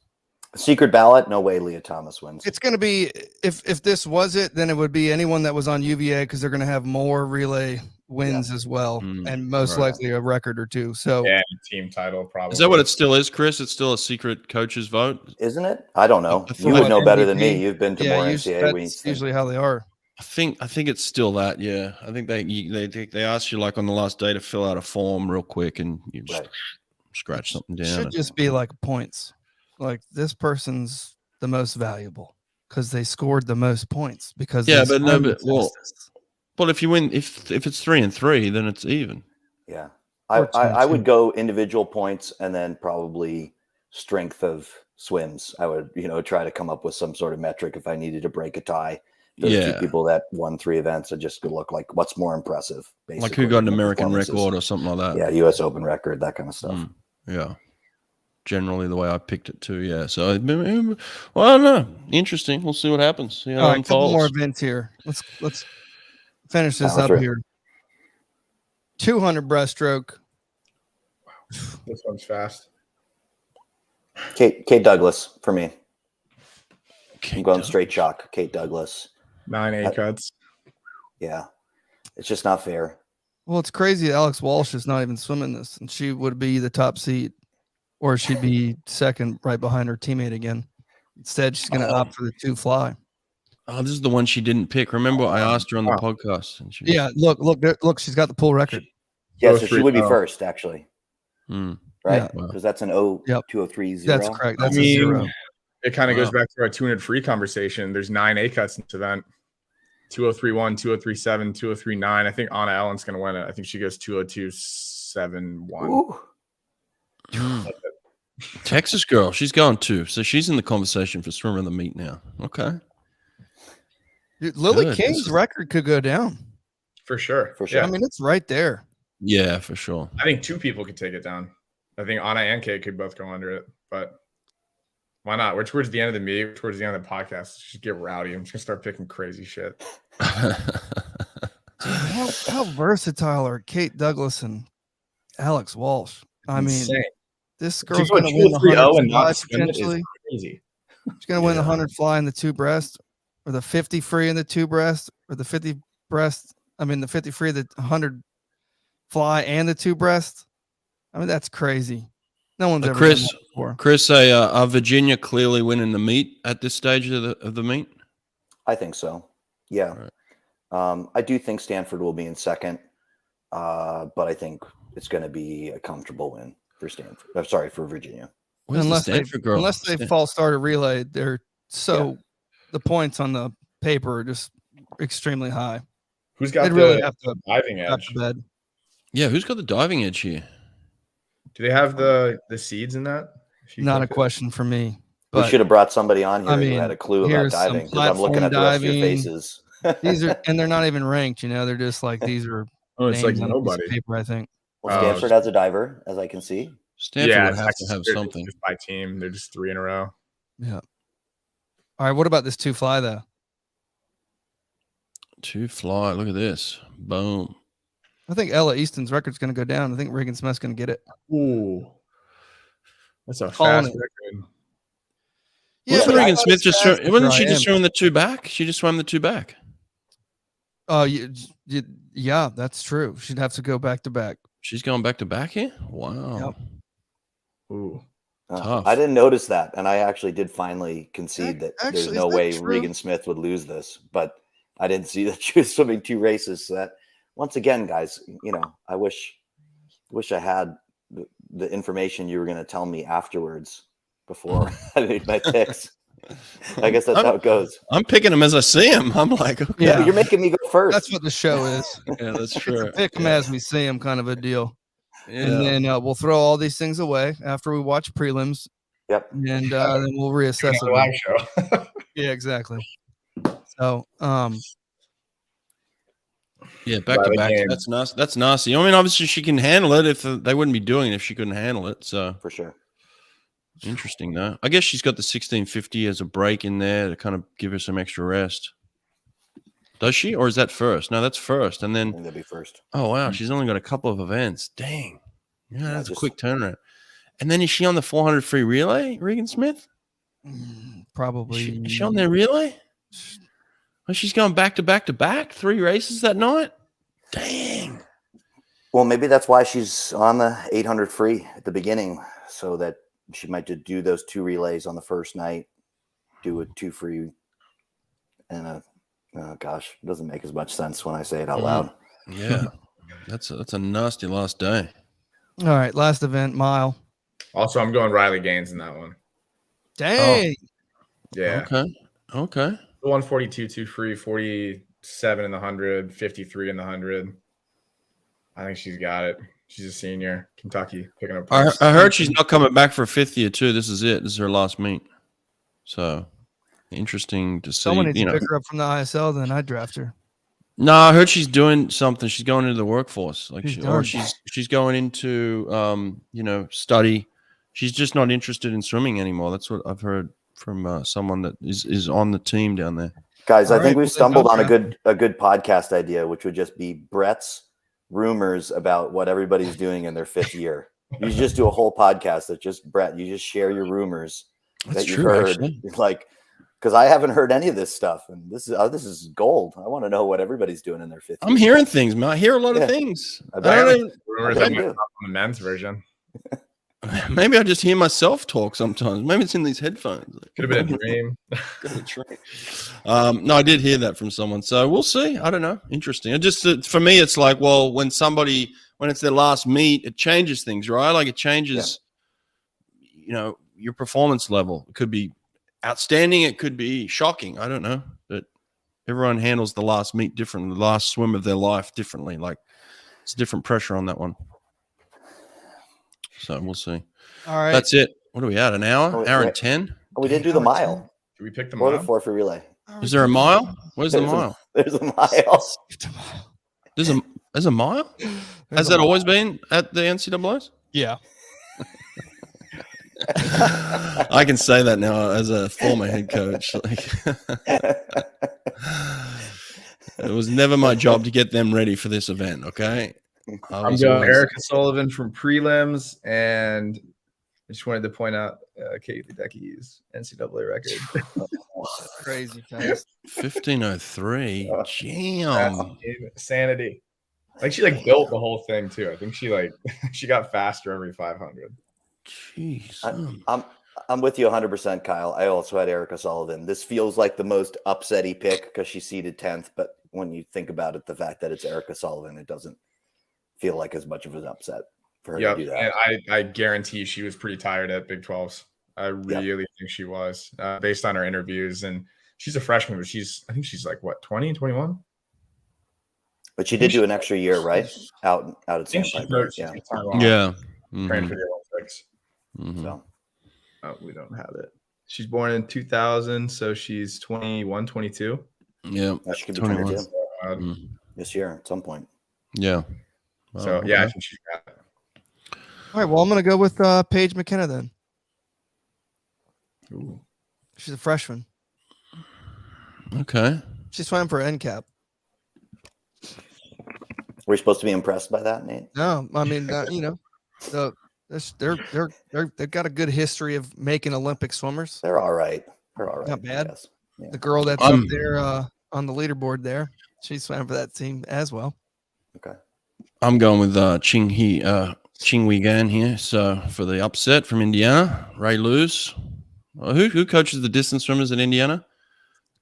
Speaker 3: Secret ballot, no way Leah Thomas wins.
Speaker 2: It's going to be if this was it, then it would be anyone that was on UVA because they're going to have more relay wins as well, and most likely a record or 2. So
Speaker 4: team title probably.
Speaker 1: Is that what it still is, Chris? It's still a secret coach's vote,
Speaker 3: isn't it? I don't know. You would know better than me. You've been to more NCAA weeks.
Speaker 2: That's usually how they are.
Speaker 1: I think it's still that. Yeah, I think they ask you like on the last day to fill out a form real quick, and you just scratch something down.
Speaker 2: It should just be like points. Like this person's the most valuable because they scored the most points. Because
Speaker 1: but if you win, if it's 3 and 3, then it's even.
Speaker 3: Yeah, I would go individual points and then probably strength of swims. I would try to come up with some sort of metric if I needed to break a tie those two people that won 3 events are just going to look like what's more impressive. Basically,
Speaker 1: like who got an American record or something like that.
Speaker 3: Yeah, U.S. Open record, that kind of stuff.
Speaker 1: Yeah, generally the way I picked it too. Yeah, so well, I don't know. Interesting. We'll see what happens. See how
Speaker 2: All
Speaker 1: it
Speaker 2: right,
Speaker 1: unfolds.
Speaker 2: couple more events here. Let's finish this
Speaker 3: Power
Speaker 2: up
Speaker 3: through.
Speaker 2: here. 200 breaststroke.
Speaker 4: This one's fast.
Speaker 3: Kate Douglas for me.
Speaker 1: Kate
Speaker 3: I'm going
Speaker 1: Douglas.
Speaker 3: straight chalk. Kate Douglas.
Speaker 4: 9 A cuts.
Speaker 3: Yeah, it's just not fair.
Speaker 2: Well, it's crazy. Alex Walsh is not even swimming this, and she would be the top seed, or she'd be second right behind her teammate again. Instead, she's going to opt for the 2 fly.
Speaker 1: Oh, this is the one she didn't pick. Remember, I asked her on the podcast. And she
Speaker 2: Yeah, look, she's got the pool record.
Speaker 3: Yeah, so she would be first, actually.
Speaker 1: Mm.
Speaker 3: Right?
Speaker 2: Yeah.
Speaker 3: Because that's an 203.0.
Speaker 2: That's correct. That's
Speaker 4: I mean,
Speaker 2: a 0.
Speaker 4: It kind of goes back to our 200 free conversation. There's 9 A cuts in this event. 203.1, 203.7, 203.9. I think Anna Ellen's going to win it. I think she goes 202.71.
Speaker 1: Texas girl, she's going too. So she's in the conversation for swimmer of the meet now. Okay.
Speaker 2: Dude, Lily
Speaker 1: Good.
Speaker 2: King's record could go down.
Speaker 4: For sure.
Speaker 3: For sure.
Speaker 2: I mean, it's right there.
Speaker 1: Yeah, for sure.
Speaker 4: I think 2 people could take it down. I think Anna and Kate could both go under it, but why not? We're towards the end of the meet, we're towards the end of the podcast. Let's just get rowdy. I'm just gonna start picking crazy shit.
Speaker 2: How versatile are Kate Douglas and Alex Walsh? I mean,
Speaker 4: Insane.
Speaker 2: this
Speaker 4: To
Speaker 2: girl's
Speaker 4: go
Speaker 2: going to win the
Speaker 4: 203.0
Speaker 2: 100
Speaker 4: and not
Speaker 2: fly
Speaker 4: swim it is
Speaker 2: potentially.
Speaker 4: crazy.
Speaker 2: She's going to win the 100 fly in the 2 breast, or the 50 free in the 2 breast, or the 50 breast. I mean, the 50 free, the 100 fly, and the 2 breast. I mean, that's crazy. No one's ever done that before.
Speaker 1: Chris, are Virginia clearly winning the meet at this stage of the meet?
Speaker 3: I think so. Yeah.
Speaker 1: Right.
Speaker 3: I do think Stanford will be in second, but I think it's going to be a comfortable win for Stanford. I'm sorry, for Virginia.
Speaker 2: Unless they false start a relay, they're the points on the paper are just extremely high.
Speaker 4: Who's got the
Speaker 2: really have to
Speaker 4: diving edge?
Speaker 1: Yeah, who's got the diving edge here?
Speaker 4: Do they have the seeds in that?
Speaker 2: Not a question for me.
Speaker 3: We
Speaker 2: But
Speaker 3: should have brought somebody on here
Speaker 2: I mean,
Speaker 3: who had a clue about
Speaker 2: here's some
Speaker 3: diving, because I'm looking at the rest of your faces.
Speaker 2: these are, and they're not even ranked. They're just like these are.
Speaker 4: Oh, it's like
Speaker 2: names on a piece of
Speaker 4: nobody.
Speaker 2: paper, I think.
Speaker 3: Well, Stanford has a diver, as I can see.
Speaker 1: Stanford would
Speaker 4: it's
Speaker 1: have to have
Speaker 4: they're
Speaker 1: something.
Speaker 4: Just by team, they're just 3 in a row.
Speaker 2: Yeah. All right. What about this 2 fly though?
Speaker 1: 2 fly. Look at this. Boom.
Speaker 2: I think Ella Easton's record's going to go down. I think Regan Smith's going to get it.
Speaker 4: Ooh, that's a
Speaker 2: Calling
Speaker 4: fast
Speaker 2: it.
Speaker 4: record.
Speaker 2: Yeah,
Speaker 1: Wasn't
Speaker 2: but I
Speaker 1: Regan
Speaker 2: thought
Speaker 1: Smith
Speaker 2: it's
Speaker 1: just
Speaker 2: fast for
Speaker 1: wasn't she
Speaker 2: IM.
Speaker 1: just throwing the 2 back? She just swam the 2 back.
Speaker 2: Oh, yeah, that's true. She'd have to go back to back.
Speaker 1: She's going back to back here. Wow.
Speaker 2: Yep.
Speaker 4: Ooh,
Speaker 1: Tough.
Speaker 3: I didn't notice that, and I actually did finally concede that there's
Speaker 2: Actually,
Speaker 3: no
Speaker 2: is that
Speaker 3: way
Speaker 2: true?
Speaker 3: Regan Smith would lose this, but I didn't see that she was swimming 2 races. So that, once again, guys, I wish I had the information you were going to tell me afterwards before I made my picks. I guess that's how it goes.
Speaker 1: I'm picking them as I see them. I'm like, okay.
Speaker 2: Yeah.
Speaker 3: You're making me go first.
Speaker 2: That's what the show is.
Speaker 1: Yeah, that's true.
Speaker 2: Pick them as we see them, kind of a deal.
Speaker 1: Yeah.
Speaker 2: And then we'll throw all these things away after we watch prelims.
Speaker 3: Yep.
Speaker 2: And then we'll reassess
Speaker 4: Another live
Speaker 2: it.
Speaker 4: show.
Speaker 2: Yeah, exactly. So,
Speaker 1: Yeah, back to back. That's nasty. That's nasty. I mean, obviously she can handle it. If they wouldn't be doing it if she couldn't handle it. So
Speaker 3: for sure.
Speaker 1: Interesting though. I guess she's got the 1650 as a break in there to kind of give her some extra rest. Does she, or is that first? No, that's first, and
Speaker 3: I
Speaker 1: then
Speaker 3: think that'd be first.
Speaker 1: oh wow, she's only got a couple of events. Dang, yeah, that's a
Speaker 3: just-
Speaker 1: quick turnaround. And then is she on the 400 free relay, Regan Smith?
Speaker 2: probably.
Speaker 1: Is she on their relay? Oh, she's going back to back to back, 3 races that night. Dang.
Speaker 3: Well, maybe that's why she's on the 800 free at the beginning, so that she might just do those 2 relays on the first night, do a 2 free, and oh gosh, it doesn't make as much sense when I say it out loud.
Speaker 1: Yeah, that's a nasty last day.
Speaker 2: All right, last event, mile.
Speaker 4: Also, I'm going Riley Gaines in that one.
Speaker 2: Dang.
Speaker 4: Yeah.
Speaker 1: Okay.
Speaker 4: 142, 2 free, 47 in the 100, 53 in the 100. I think she's got it. She's a senior, Kentucky, picking up.
Speaker 1: I heard she's not coming back for a 5th year too. This is it. This is her last meet. So interesting to see.
Speaker 2: Someone needs to pick her up from the ISL, then I'd draft her.
Speaker 1: No, I heard she's doing something. She's going into the workforce, like
Speaker 2: she's
Speaker 1: she's going into study. She's just not interested in swimming anymore. That's what I've heard from someone that is on the team down there.
Speaker 3: Guys, I think we've stumbled on a good podcast idea, which would just be Brett's rumors about what everybody's doing in their 5th year. You just do a whole podcast that just Brett. You just share your rumors that you heard, actually. Like, because I haven't heard any of this stuff, and this is gold. I want to know what everybody's doing in their 5th year.
Speaker 1: I'm hearing things, man. I hear a lot of things.
Speaker 4: I don't rumors on the men's version.
Speaker 1: Maybe I just hear myself talk sometimes. Maybe it's in these headphones.
Speaker 4: Could have been a dream.
Speaker 1: No, I did hear that from someone. So we'll see. I don't know. Interesting. It just for me, it's like, well, when it's their last meet, it changes things, right? Like it changes, your performance level. It could be outstanding. It could be shocking. I don't know. But everyone handles the last meet differently, the last swim of their life differently. Like it's different pressure on that one. So we'll see.
Speaker 2: All right.
Speaker 1: That's it. What are we at? An hour? Hour and 10?
Speaker 3: Oh, we didn't do the mile.
Speaker 4: Did we pick the mile?
Speaker 3: Or for relay.
Speaker 1: Is there a mile? Where's the mile?
Speaker 3: There's a mile.
Speaker 1: There's a mile? Has that always been at the NCAAs?
Speaker 2: Yeah.
Speaker 1: I can say that now as a former head coach. It was never my job to get them ready for this event, okay?
Speaker 4: I'm going Erica Sullivan from prelims, and I just wanted to point out Katie Ledecky's NCAA record.
Speaker 2: Crazy fast.
Speaker 1: 15:03. Jam.
Speaker 4: Sanity. Like she built the whole thing too. I think she got faster every 500.
Speaker 1: Jeez.
Speaker 3: I'm with you 100%, Kyle. I also had Erica Sullivan. This feels like the most upsetty pick because she seeded 10th, but when you think about it, the fact that it's Erica Sullivan, it doesn't feel like as much of an upset for her to do that.
Speaker 4: And I guarantee she was pretty tired at Big 12s. I really think she was, based on her interviews. And she's a freshman, but I think she's like, what, 20, 21?
Speaker 3: But she did do an extra year, right? Out at Sandpiper.
Speaker 1: Yeah.
Speaker 4: Mm-hmm. Trained for the Olympics.
Speaker 1: Mm-hmm.
Speaker 3: So.
Speaker 4: Oh, we don't have it. She's born in 2000, so she's 21, 22.
Speaker 1: Yeah.
Speaker 3: She could be 22 this year at some point.
Speaker 1: Yeah.
Speaker 4: So, I think she's got it.
Speaker 2: All right. Well, I'm going to go with Paige McKenna then.
Speaker 4: Ooh.
Speaker 2: She's a freshman.
Speaker 1: Okay.
Speaker 2: She swam for NCAP.
Speaker 3: Were you supposed to be impressed by that, Nate?
Speaker 2: No, I mean, they've got a good history of making Olympic swimmers.
Speaker 3: They're all right.
Speaker 2: Not bad.
Speaker 3: Yeah.
Speaker 2: The girl that's up there on the leaderboard there, she swam for that team as well.
Speaker 3: Okay.
Speaker 1: I'm going with Ching Wei Gan here. So for the upset from Indiana, Ray Lewis. Who coaches the distance swimmers at Indiana?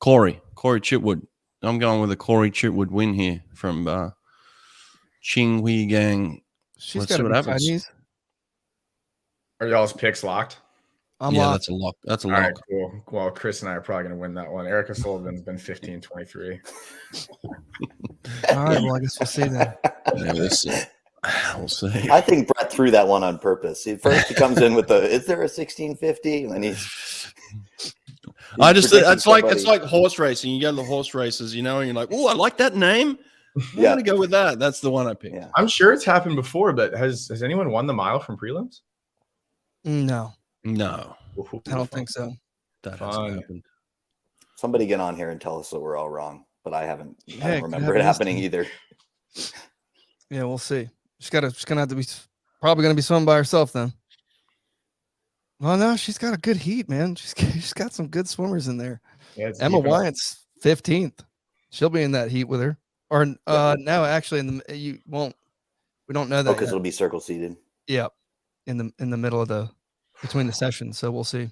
Speaker 1: Corey Chitwood. I'm going with a Corey Chitwood win here from Ching Wei Gan.
Speaker 2: She's got to be Chinese.
Speaker 4: Are y'all's picks locked?
Speaker 2: I'm locked.
Speaker 1: That's a lock. That's a
Speaker 4: All
Speaker 1: lock.
Speaker 4: right, cool. Well, Chris and I are probably going to win that one. Erica Sullivan's been 15-23.
Speaker 2: All right, well, I guess we'll see then.
Speaker 1: Yeah, we'll see.
Speaker 3: I think Brett threw that one on purpose. First he comes in with is there a 1650? And
Speaker 1: it's like horse racing. You go to the horse races, and you're like, oh, I like that name. I'm gonna go with that. That's the one I picked.
Speaker 3: Yeah.
Speaker 4: I'm sure it's happened before, but has anyone won the mile from prelims?
Speaker 2: No,
Speaker 1: I
Speaker 2: don't think so.
Speaker 1: That hasn't happened.
Speaker 3: Somebody get on here and tell us that we're all wrong, but I don't
Speaker 2: Yeah,
Speaker 3: remember it happening either.
Speaker 2: Yeah, we'll see. She's gonna have to be probably gonna be swimming by herself then. Well, no, she's got a good heat, man. She's got some good swimmers in there.
Speaker 4: Yeah,
Speaker 2: Emma Wyatt's 15th. She'll be in that heat with her. Or no, actually, we don't know that
Speaker 3: because it'll be circle seated.
Speaker 2: Yeah, in the middle of between the sessions. So we'll see.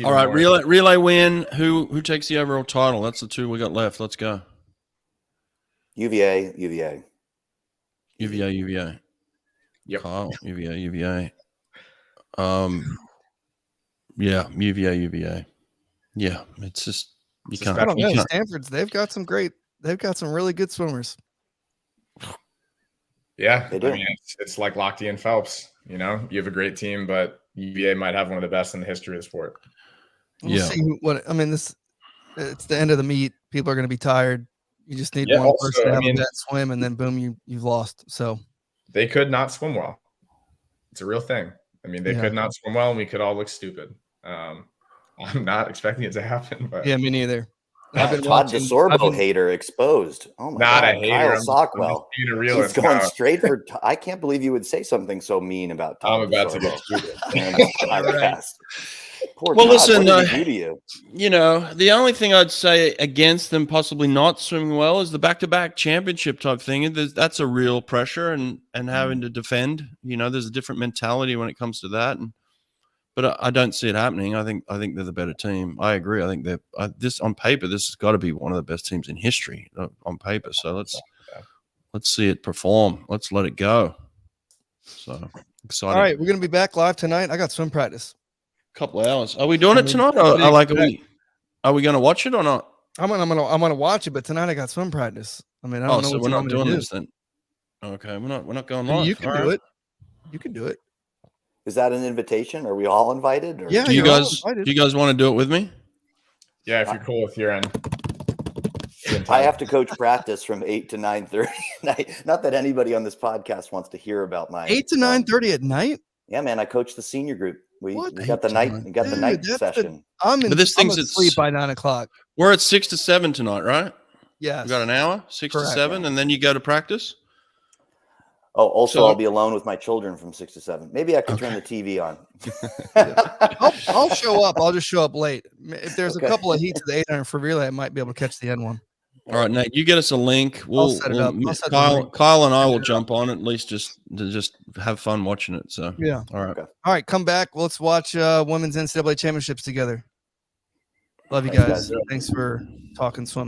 Speaker 1: All right, relay win. Who takes the overall title? That's the two we got left. Let's go.
Speaker 3: UVA.
Speaker 4: Yep.
Speaker 1: Kyle, UVA. Yeah, UVA. Yeah, it's just you can't.
Speaker 2: I don't know. Stanford's they've got some really good swimmers.
Speaker 4: Yeah,
Speaker 3: they do.
Speaker 4: I mean, it's like Lochte and Phelps. You have a great team, but UVA might have one of the best in the history of the sport.
Speaker 2: We'll see It's the end of the meet. People are going to be tired. You just need
Speaker 4: Yeah,
Speaker 2: one
Speaker 4: also,
Speaker 2: person to
Speaker 4: I
Speaker 2: have
Speaker 4: mean-
Speaker 2: a bad swim, and then boom, you've lost. So
Speaker 4: They could not swim well. It's a real thing. I mean, they
Speaker 2: Yeah.
Speaker 4: could not swim well, and we could all look stupid. I'm not expecting it to happen, but
Speaker 2: yeah, me neither.
Speaker 3: Wow,
Speaker 2: I've been
Speaker 3: Todd
Speaker 2: watching.
Speaker 3: DeSorbo hater exposed. Oh my
Speaker 4: not
Speaker 3: god,
Speaker 4: a hater.
Speaker 3: Kyle
Speaker 4: I'm
Speaker 3: Sockwell.
Speaker 4: just being a
Speaker 3: He's
Speaker 4: realist.
Speaker 3: going
Speaker 4: No,
Speaker 3: straight for. I can't believe you would say something so mean about Todd
Speaker 4: I'm about to
Speaker 3: DeSorbo
Speaker 4: get stupid.
Speaker 3: on this
Speaker 2: Right.
Speaker 3: podcast. Poor
Speaker 1: Well,
Speaker 3: Todd,
Speaker 1: listen,
Speaker 3: what did he do to you?
Speaker 1: You know, the only thing I'd say against them possibly not swimming well is the back-to-back championship type thing. That's a real pressure and having to defend. You know, there's a different mentality when it comes to that. But I don't see it happening. I think they're the better team. I agree. I think they're this on paper. This has got to be one of the best teams in history on paper. So let's see it perform. Let's let it go. So excited.
Speaker 2: All right, we're going to be back live tonight. I got swim practice.
Speaker 1: Couple of hours. Are we doing it tonight?
Speaker 2: what do you
Speaker 1: Are we going to watch it or not?
Speaker 2: I'm gonna watch it, but tonight I got swim practice. I mean, I don't know
Speaker 1: So
Speaker 2: what
Speaker 1: we're
Speaker 2: you
Speaker 1: not
Speaker 2: want me to
Speaker 1: doing
Speaker 2: do.
Speaker 1: this then. Okay, we're not going
Speaker 2: I mean,
Speaker 1: live.
Speaker 2: you can
Speaker 1: All
Speaker 2: do
Speaker 1: right.
Speaker 2: it. You can do it.
Speaker 3: Is that an invitation? Are we all invited? Or?
Speaker 2: Yeah.
Speaker 1: Do you
Speaker 2: you're all
Speaker 1: guys
Speaker 2: invited.
Speaker 1: want to do it with me?
Speaker 4: Yeah, if you're cool with your end.
Speaker 3: I have to coach practice from 8 to 9:30 at night. Not that anybody on this podcast wants to hear about my
Speaker 2: 8 to 9:30 at night.
Speaker 3: Yeah, man, I coach the senior group. We
Speaker 2: What?
Speaker 3: got the
Speaker 1: 8 to
Speaker 3: night.
Speaker 1: 9.
Speaker 3: We got the
Speaker 2: Dude,
Speaker 3: night
Speaker 2: that's
Speaker 3: session.
Speaker 2: I'm
Speaker 1: But this
Speaker 2: I'm
Speaker 1: thing's at
Speaker 2: asleep by 9 o'clock.
Speaker 1: We're at 6 to 7 tonight, right?
Speaker 2: Yes.
Speaker 1: We got an hour, 6
Speaker 2: Correct,
Speaker 1: to 7, and then you go to practice.
Speaker 3: Oh, also,
Speaker 1: So-
Speaker 3: I'll be alone with my children from 6 to 7. Maybe I could turn the TV on.
Speaker 2: I'll show up. I'll just show up late. If there's
Speaker 3: Okay.
Speaker 2: a couple of heats of the 800 for relay, I might be able to catch the end one.
Speaker 1: All right, Nate, you get us a link. We'll
Speaker 2: set it up. I'll set the
Speaker 1: Kyle,
Speaker 2: link.
Speaker 1: Kyle and I will jump on at least just to have fun watching it. So
Speaker 2: Yeah.
Speaker 1: all right.
Speaker 3: Okay.
Speaker 2: All right, come back. Let's watch women's NCAA championships together. Love you
Speaker 3: Thanks,
Speaker 2: guys.
Speaker 3: guys.
Speaker 2: Thanks for talking swimming.